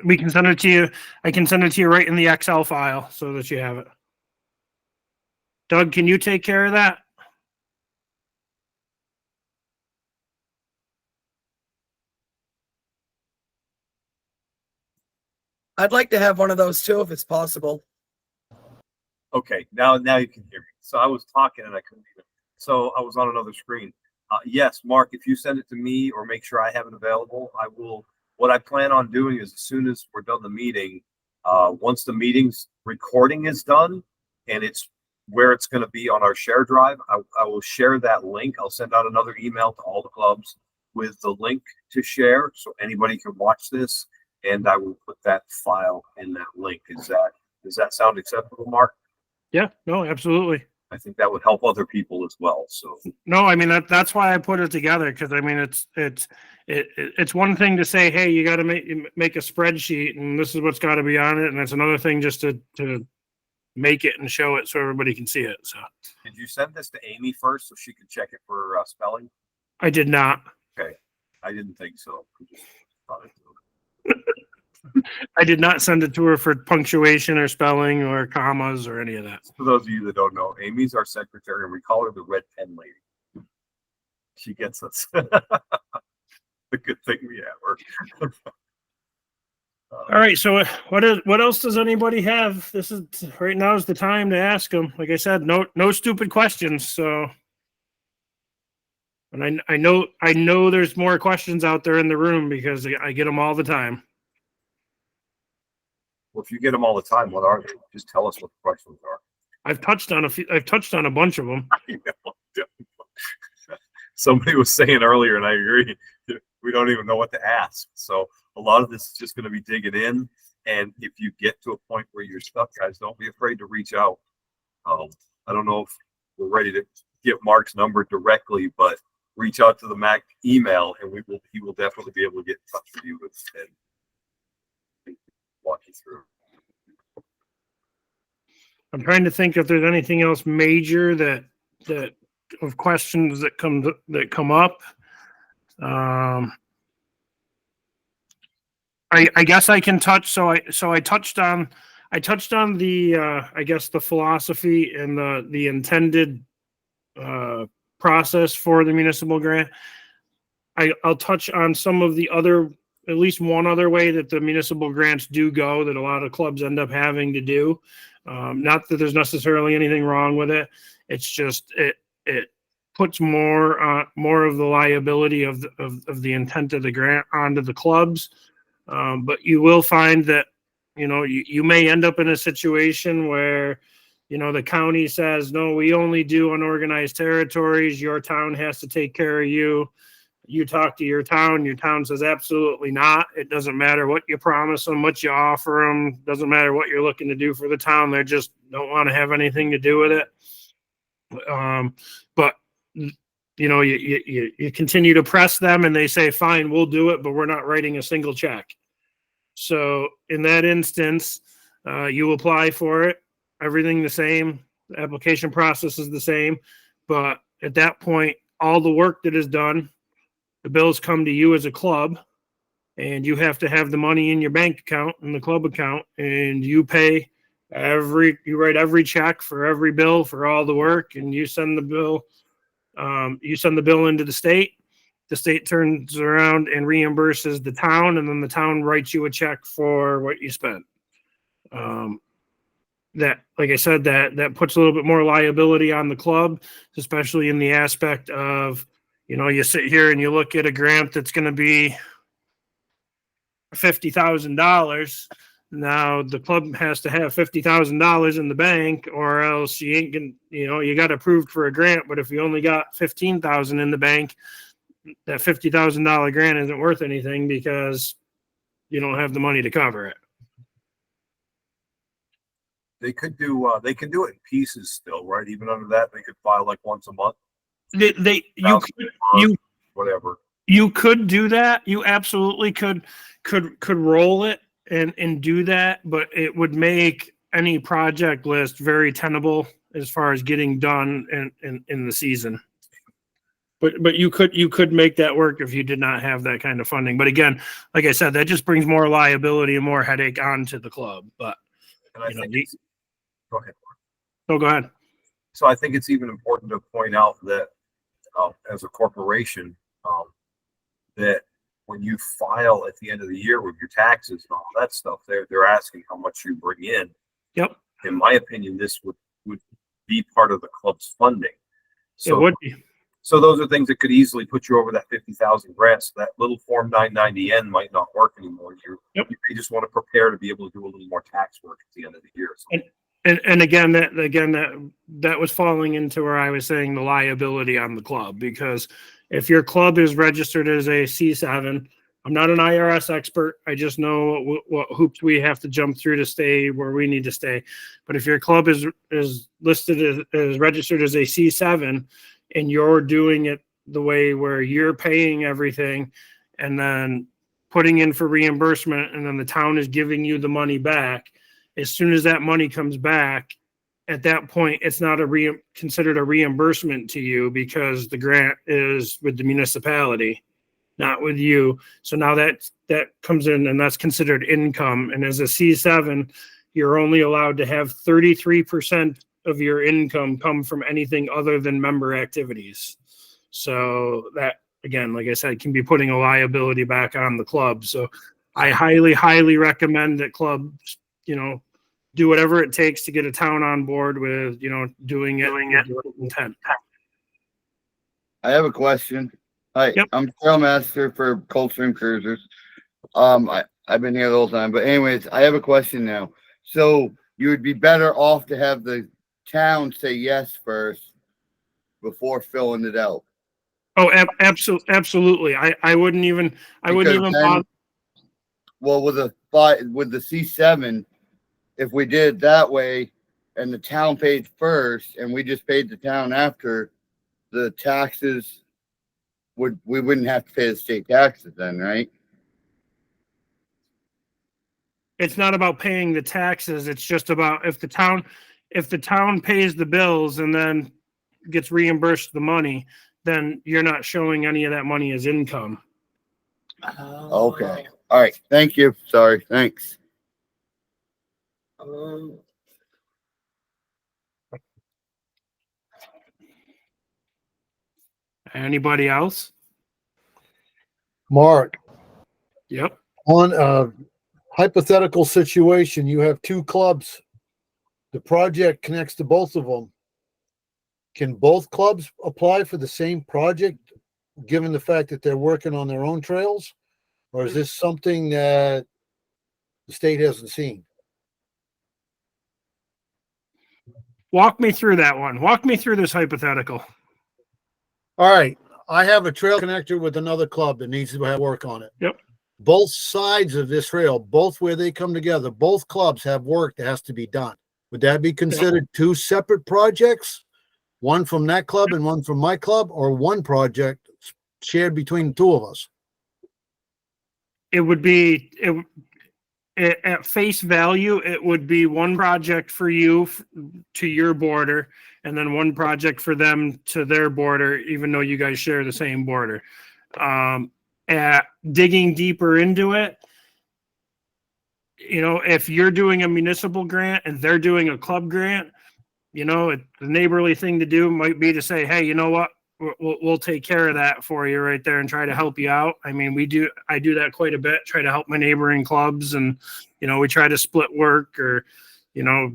We can send it to you. I can send it to you right in the Excel file so that you have it. Doug, can you take care of that? I'd like to have one of those too, if it's possible. Okay, now you can hear me. So I was talking and I couldn't even. So I was on another screen. Yes, Mark, if you send it to me or make sure I have it available, I will. What I plan on doing is as soon as we're done the meeting, once the meeting's recording is done and it's where it's going to be on our share drive, I will share that link. I'll send out another email to all the clubs with the link to share so anybody can watch this. And I will put that file in that link. Does that sound acceptable, Mark? Yeah, no, absolutely. I think that would help other people as well. So no, I mean that's why I put it together because I mean it's one thing to say, hey, you got to make a spreadsheet and this is what's got to be on it, and it's another thing just to make it and show it so everybody can see it. So did you send this to Amy first so she could check it for spelling? I did not. Okay, I didn't think so. I did not send it to her for punctuation or spelling or commas or any of that. For those of you that don't know, Amy's our secretary and we call her the red pen lady. She gets us. The good thing we have her. All right. So what else does anybody have? This is right now is the time to ask them. Like I said, no stupid questions. So, and I know there's more questions out there in the room because I get them all the time. Well, if you get them all the time, what are they? Just tell us what the questions are. I've touched on a bunch of them. Somebody was saying earlier, and I agree, we don't even know what to ask. So a lot of this is just going to be digging in. And if you get to a point where you're stuck, guys, don't be afraid to reach out. I don't know if we're ready to give Mark's number directly, but reach out to the Mac email, and he will definitely be able to get in touch with you and walk you through. I'm trying to think if there's anything else major that of questions that come up. I guess I can touch. So I touched on the I guess the philosophy and the intended process for the municipal grant. I'll touch on some of the other, at least one other way that the municipal grants do go that a lot of clubs end up having to do. Not that there's necessarily anything wrong with it. It's just it puts more of the liability of the intent of the grant onto the clubs. But you will find that you may end up in a situation where the county says, no, we only do unorganized territories. Your town has to take care of you. You talk to your town says absolutely not. It doesn't matter what you promise them, what you offer them. Doesn't matter what you're looking to do for the town. They just don't want to have anything to do with it. But you continue to press them and they say, fine, we'll do it, but we're not writing a single check. So in that instance, you apply for it, everything the same, the application process is the same, but at that point, all the work that is done, the bills come to you as a club, and you have to have the money in your bank account, in the club account, and you pay you write every check for every bill for all the work, and you send the bill into the state. The state turns around and reimburses the town, and then the town writes you a check for what you spent. that, like I said, that puts a little bit more liability on the club, especially in the aspect of, you sit here and you look at a grant that's going to be $50,000. Now the club has to have $50,000 in the bank, or else you ain't gonna, you got approved for a grant. But if you only got 15,000 in the bank, that $50,000 grant isn't worth anything because you don't have the money to cover it. They can do it in pieces still, right? Even under that, they could file like once a month, whatever. You could do that. You absolutely could roll it and do that, but it would make any project list very tenable as far as getting done in the season. But you could make that work if you did not have that kind of funding. But again, like I said, that just brings more liability and more headache onto the club. But And I think go ahead. go ahead. So I think it's even important to point out that as a corporation, that when you file at the end of the year with your taxes and all that stuff, they're asking how much you bring in. Yep. In my opinion, this would be part of the club's funding. So, It would be. So those are things that could easily put you over that 50,000 grant. So that little Form 990N might not work anymore. You just want to prepare to be able to do a little more tax work at the end of the year. So. And again, that was falling into where I was saying the liability on the club, because if your club is registered as a C7, I'm not an IRS expert. I just know what hoops we have to jump through to stay where we need to stay. But if your club is listed as registered as a C7 and you're doing it the way where you're paying everything and then putting in for reimbursement, and then the town is giving you the money back, as soon as that money comes back, at that point, it's not considered a reimbursement to you because the grant is with the municipality, not with you. So now that comes in, and that's considered income. And as a C7, you're only allowed to have 33% of your income come from anything other than member activities. So that, again, like I said, can be putting a liability back on the club. So I highly, highly recommend that clubs, do whatever it takes to get a town on board with, doing it with the right intent. I have a question. Hi, Yep. I'm Trail Master for Coldstream Cruisers. I've been here the whole time, but anyways, I have a question now. So you would be better off to have the town say yes first before filling it out. Oh, absolutely. I wouldn't even bother. Well, with the C7, if we did it that way and the town paid first and we just paid the town after, the taxes we wouldn't have to pay the state taxes then, right? It's not about paying the taxes. It's just about if the town pays the bills and then gets reimbursed the money, then you're not showing any of that money as income. Okay. All right. Thank you. Sorry. Thanks. Anybody else? Mark, Yep. on a hypothetical situation, you have two clubs. The project connects to both of them. Can both clubs apply for the same project, given the fact that they're working on their own trails? Or is this something that the state hasn't seen? Walk me through that one. Walk me through this hypothetical. All right. I have a trail connector with another club that needs to have work on it. Yep. Both sides of this trail, both where they come together, both clubs have work that has to be done. Would that be considered two separate projects? One from that club and one from my club, or one project shared between the two of us? It would be at face value, it would be one project for you to your border, and then one project for them to their border, even though you guys share the same border. At digging deeper into it, if you're doing a municipal grant and they're doing a club grant, the neighborly thing to do might be to say, hey, you know what? We'll take care of that for you right there and try to help you out. I mean, I do that quite a bit, try to help my neighboring clubs, and, we try to split work or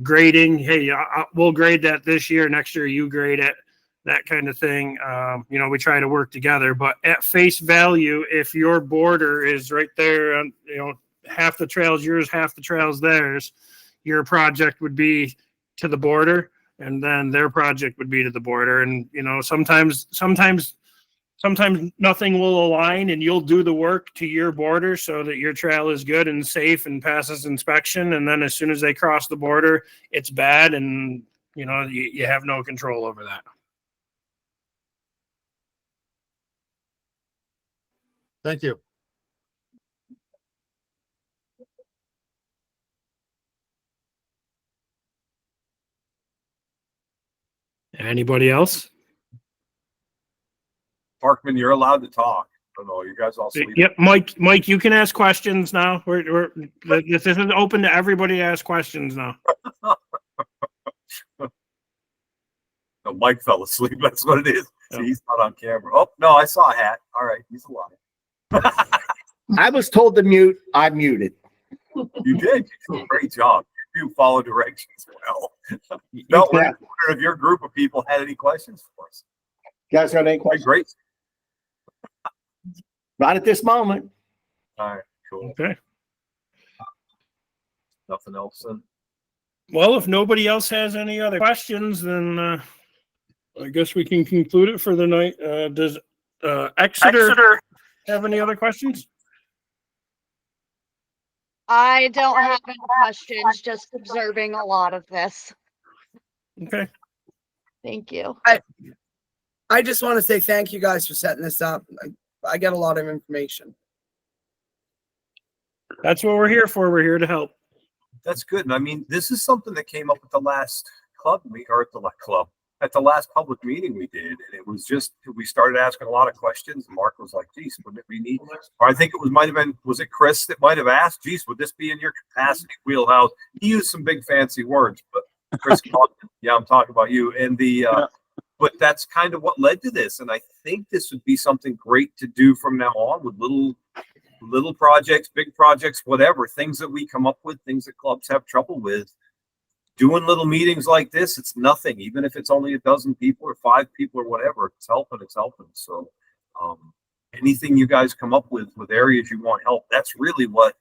grading. Hey, we'll grade that this year. Next year, you grade it. That kind of thing. We try to work together. But at face value, if your border is right there, half the trail's yours, half the trail's theirs, your project would be to the border, and then their project would be to the border. And sometimes nothing will align, and you'll do the work to your border so that your trail is good and safe and passes inspection. And then as soon as they cross the border, it's bad, and you have no control over that. Thank you. Anybody else? Parkman, you're allowed to talk. I don't know. You guys all sleep. Yep, Mike, you can ask questions now. This is open to everybody to ask questions now. No, Mike fell asleep. That's what it is. Yep. See, he's not on camera. Oh, no, I saw a hat. All right, he's alive. I was told to mute. I muted. You did. You did a great job. You follow directions well. No, we're wondering if your group of people had any questions for us. You guys got any questions? Great. Not at this moment. All right, cool. Okay. Nothing else then? Well, if nobody else has any other questions, then I guess we can conclude it for the night. Does Exeter have any other questions? I don't have any questions, just observing a lot of this. Okay. Thank you. I just want to say thank you guys for setting this up. I get a lot of information. That's what we're here for. We're here to help. That's good. And I mean, this is something that came up at the last at the last public meeting we did. And it was just, we started asking a lot of questions. And Mark was like, geez, wouldn't it be neat? Or I think was it Chris that might have asked, geez, would this be in your capacity wheelhouse? He used some big fancy words, but Chris, yeah, I'm talking about you. And but that's kind of what led to this. And I think this would be something great to do from now on with little projects, big projects, whatever, things that we come up with, things that clubs have trouble with. Doing little meetings like this, it's nothing. Even if it's only a dozen people or 5 people or whatever, it's helping. So anything you guys come up with areas you want help, that's really what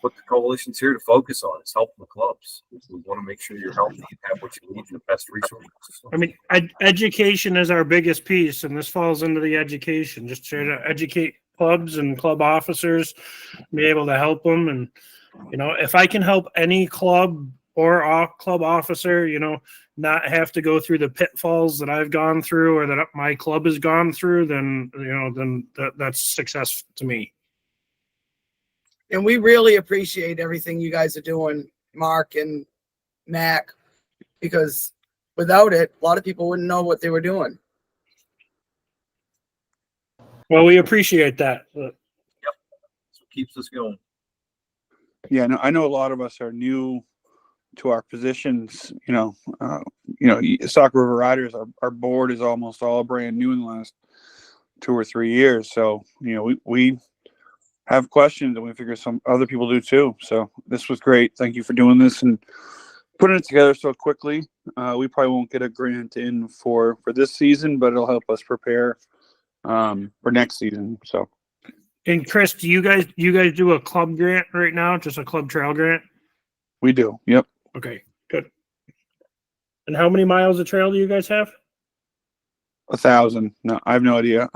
the coalition's here to focus on, is helping the clubs. We want to make sure you're healthy and have what you need, the best resources. I mean, education is our biggest piece, and this falls into the education. Just try to educate clubs and club officers, be able to help them. And, if I can help any club or club officer, not have to go through the pitfalls that I've gone through or that my club has gone through, then that's success to me. And we really appreciate everything you guys are doing, Mark and Mac, because without it, a lot of people wouldn't know what they were doing. Well, we appreciate that. Yep. That's what keeps us going. Yeah, no, I know a lot of us are new to our positions. Saco River Riders, our board is almost all brand new in the last 2 or 3 years. So, we have questions, and we figure some other people do too. So this was great. Thank you for doing this and putting it together so quickly. We probably won't get a grant in for this season, but it'll help us prepare for next season. So. And Chris, do you guys do a club grant right now? Just a club trail grant? We do. Yep. Okay, good. And how many miles of trail do you guys have? 1,000. No, I have no idea.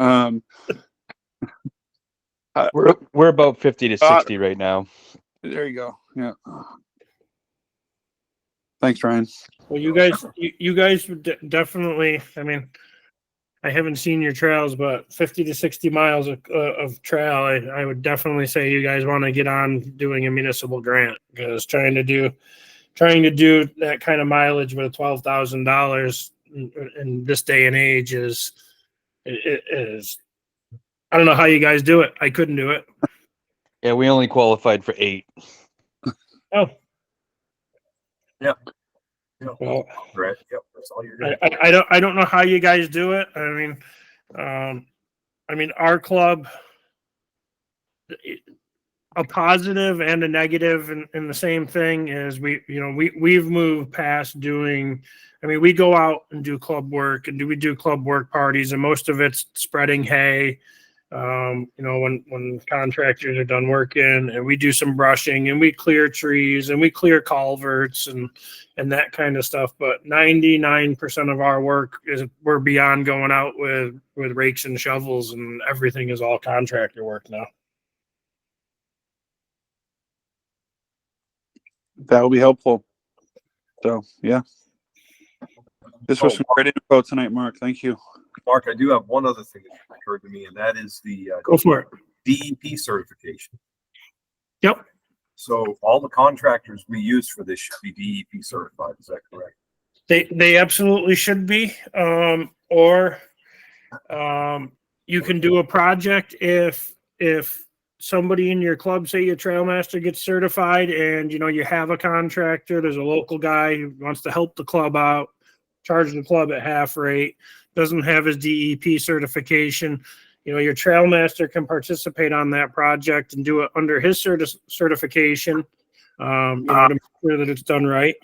We're about 50 to 60 right now. There you go. Yeah. Thanks, Ryan. Well, you guys would definitely. I mean, I haven't seen your trails, but 50 to 60 miles of trail, I would definitely say you guys want to get on doing a municipal grant, because trying to do that kind of mileage with $12,000 in this day and age is. I don't know how you guys do it. I couldn't do it. Yeah, we only qualified for 8. Oh. Yep. Well, Right. Yep. That's all you're doing. I don't know how you guys do it. I mean, our club, a positive and a negative in the same thing is we've moved past doing, I mean, we go out and do club work and we do club work parties, and most of it's spreading hay. When contractors are done working, and we do some brushing and we clear trees and we clear culverts and that kind of stuff. But 99% of our work is we're beyond going out with rakes and shovels, and everything is all contractor work now. That will be helpful. So, yeah. This was some great info tonight, Mark. Thank you. Mark, I do have one other thing that occurred to me, and that is the Go for it. DEP certification. Yep. So all the contractors we use for this should be DEP certified. Is that correct? They absolutely should be. You can do a project if somebody in your club, say your Trailmaster, gets certified, and you have a contractor, there's a local guy who wants to help the club out, charge the club at half rate, doesn't have his DEP certification. Your Trailmaster can participate on that project and do it under his certification, to make sure that it's done right.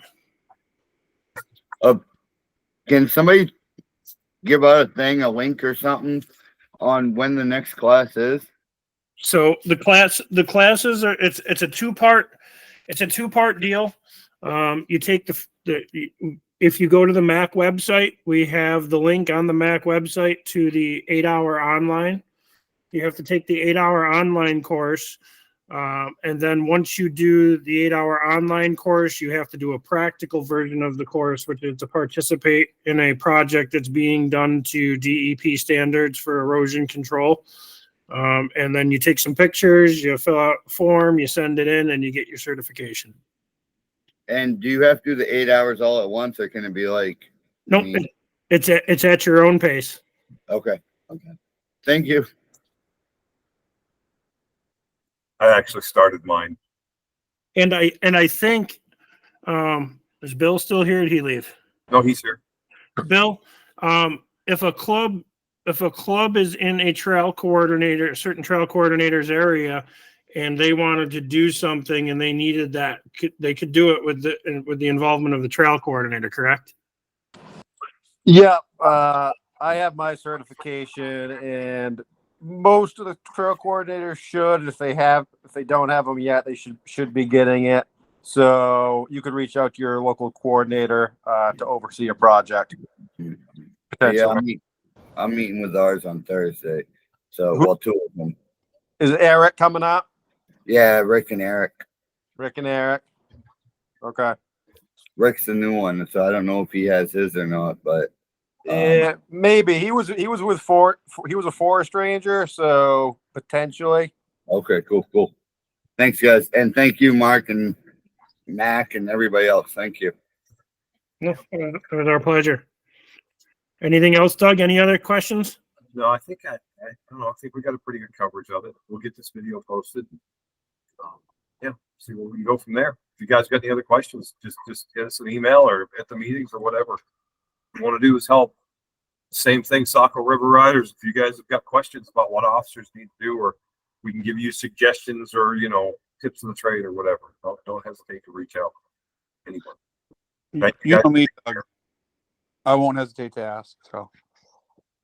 Can somebody give out a link or something on when the next class is? So the classes are, it's a two-part deal. You take if you go to the MAC website, we have the link on the MAC website to the 8-hour online. You have to take the 8-hour online course. And then once you do the 8-hour online course, you have to do a practical version of the course, which is to participate in a project that's being done to DEP standards for erosion control. And then you take some pictures, you fill out a form, you send it in, and you get your certification. And do you have to do the 8 hours all at once, or can it be like? Nope, it's at your own pace. Okay. Thank you. I actually started mine. And I think, is Bill still here? Or did he leave? No, he's here. Bill, if a club is in a certain trail coordinator's area, and they wanted to do something and they needed that, they could do it with the involvement of the trail coordinator, correct? Yeah, I have my certification, and most of the trail coordinators should. If they don't have them yet, they should be getting it. So you could reach out to your local coordinator to oversee a project. Yeah, I'm meeting with ours on Thursday. So, two of them. Is Eric coming up? Yeah, Rick and Eric. Okay. Rick's the new one, so I don't know if he has his or not, but yeah, maybe he was he was a forest ranger, so potentially. Okay, cool. Thanks, guys, and thank you, Mark and Mac and everybody else. Thank you. No, it was our pleasure. Anything else, Doug? Any other questions? No, I think I don't know. I think we got a pretty good coverage of it. We'll get this video posted. See where we can go from there. If you guys got any other questions, just get us an email or at the meetings or whatever. What we want to do is help. Same thing, Saco River Riders. If you guys have got questions about what officers need to do, or we can give you suggestions or tips of the trade or whatever, don't hesitate to reach out. Anyone. You know me, Doug. I won't hesitate to ask. So.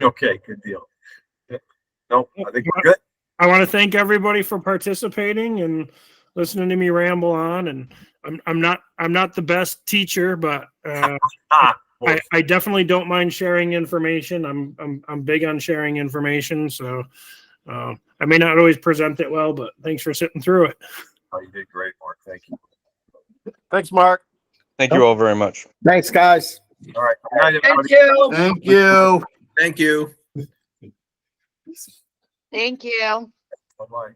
Okay, good deal. No, I think we're good. I want to thank everybody for participating and listening to me ramble on. And I'm not the best teacher, but I definitely don't mind sharing information. I'm big on sharing information. So I may not always present it well, but thanks for sitting through it. Oh, you did great, Mark. Thank you. Thanks, Mark. Thank you all very much. Thanks, guys. All right. Good night, everybody. Thank you. Thank you. Thank you. Bye-bye.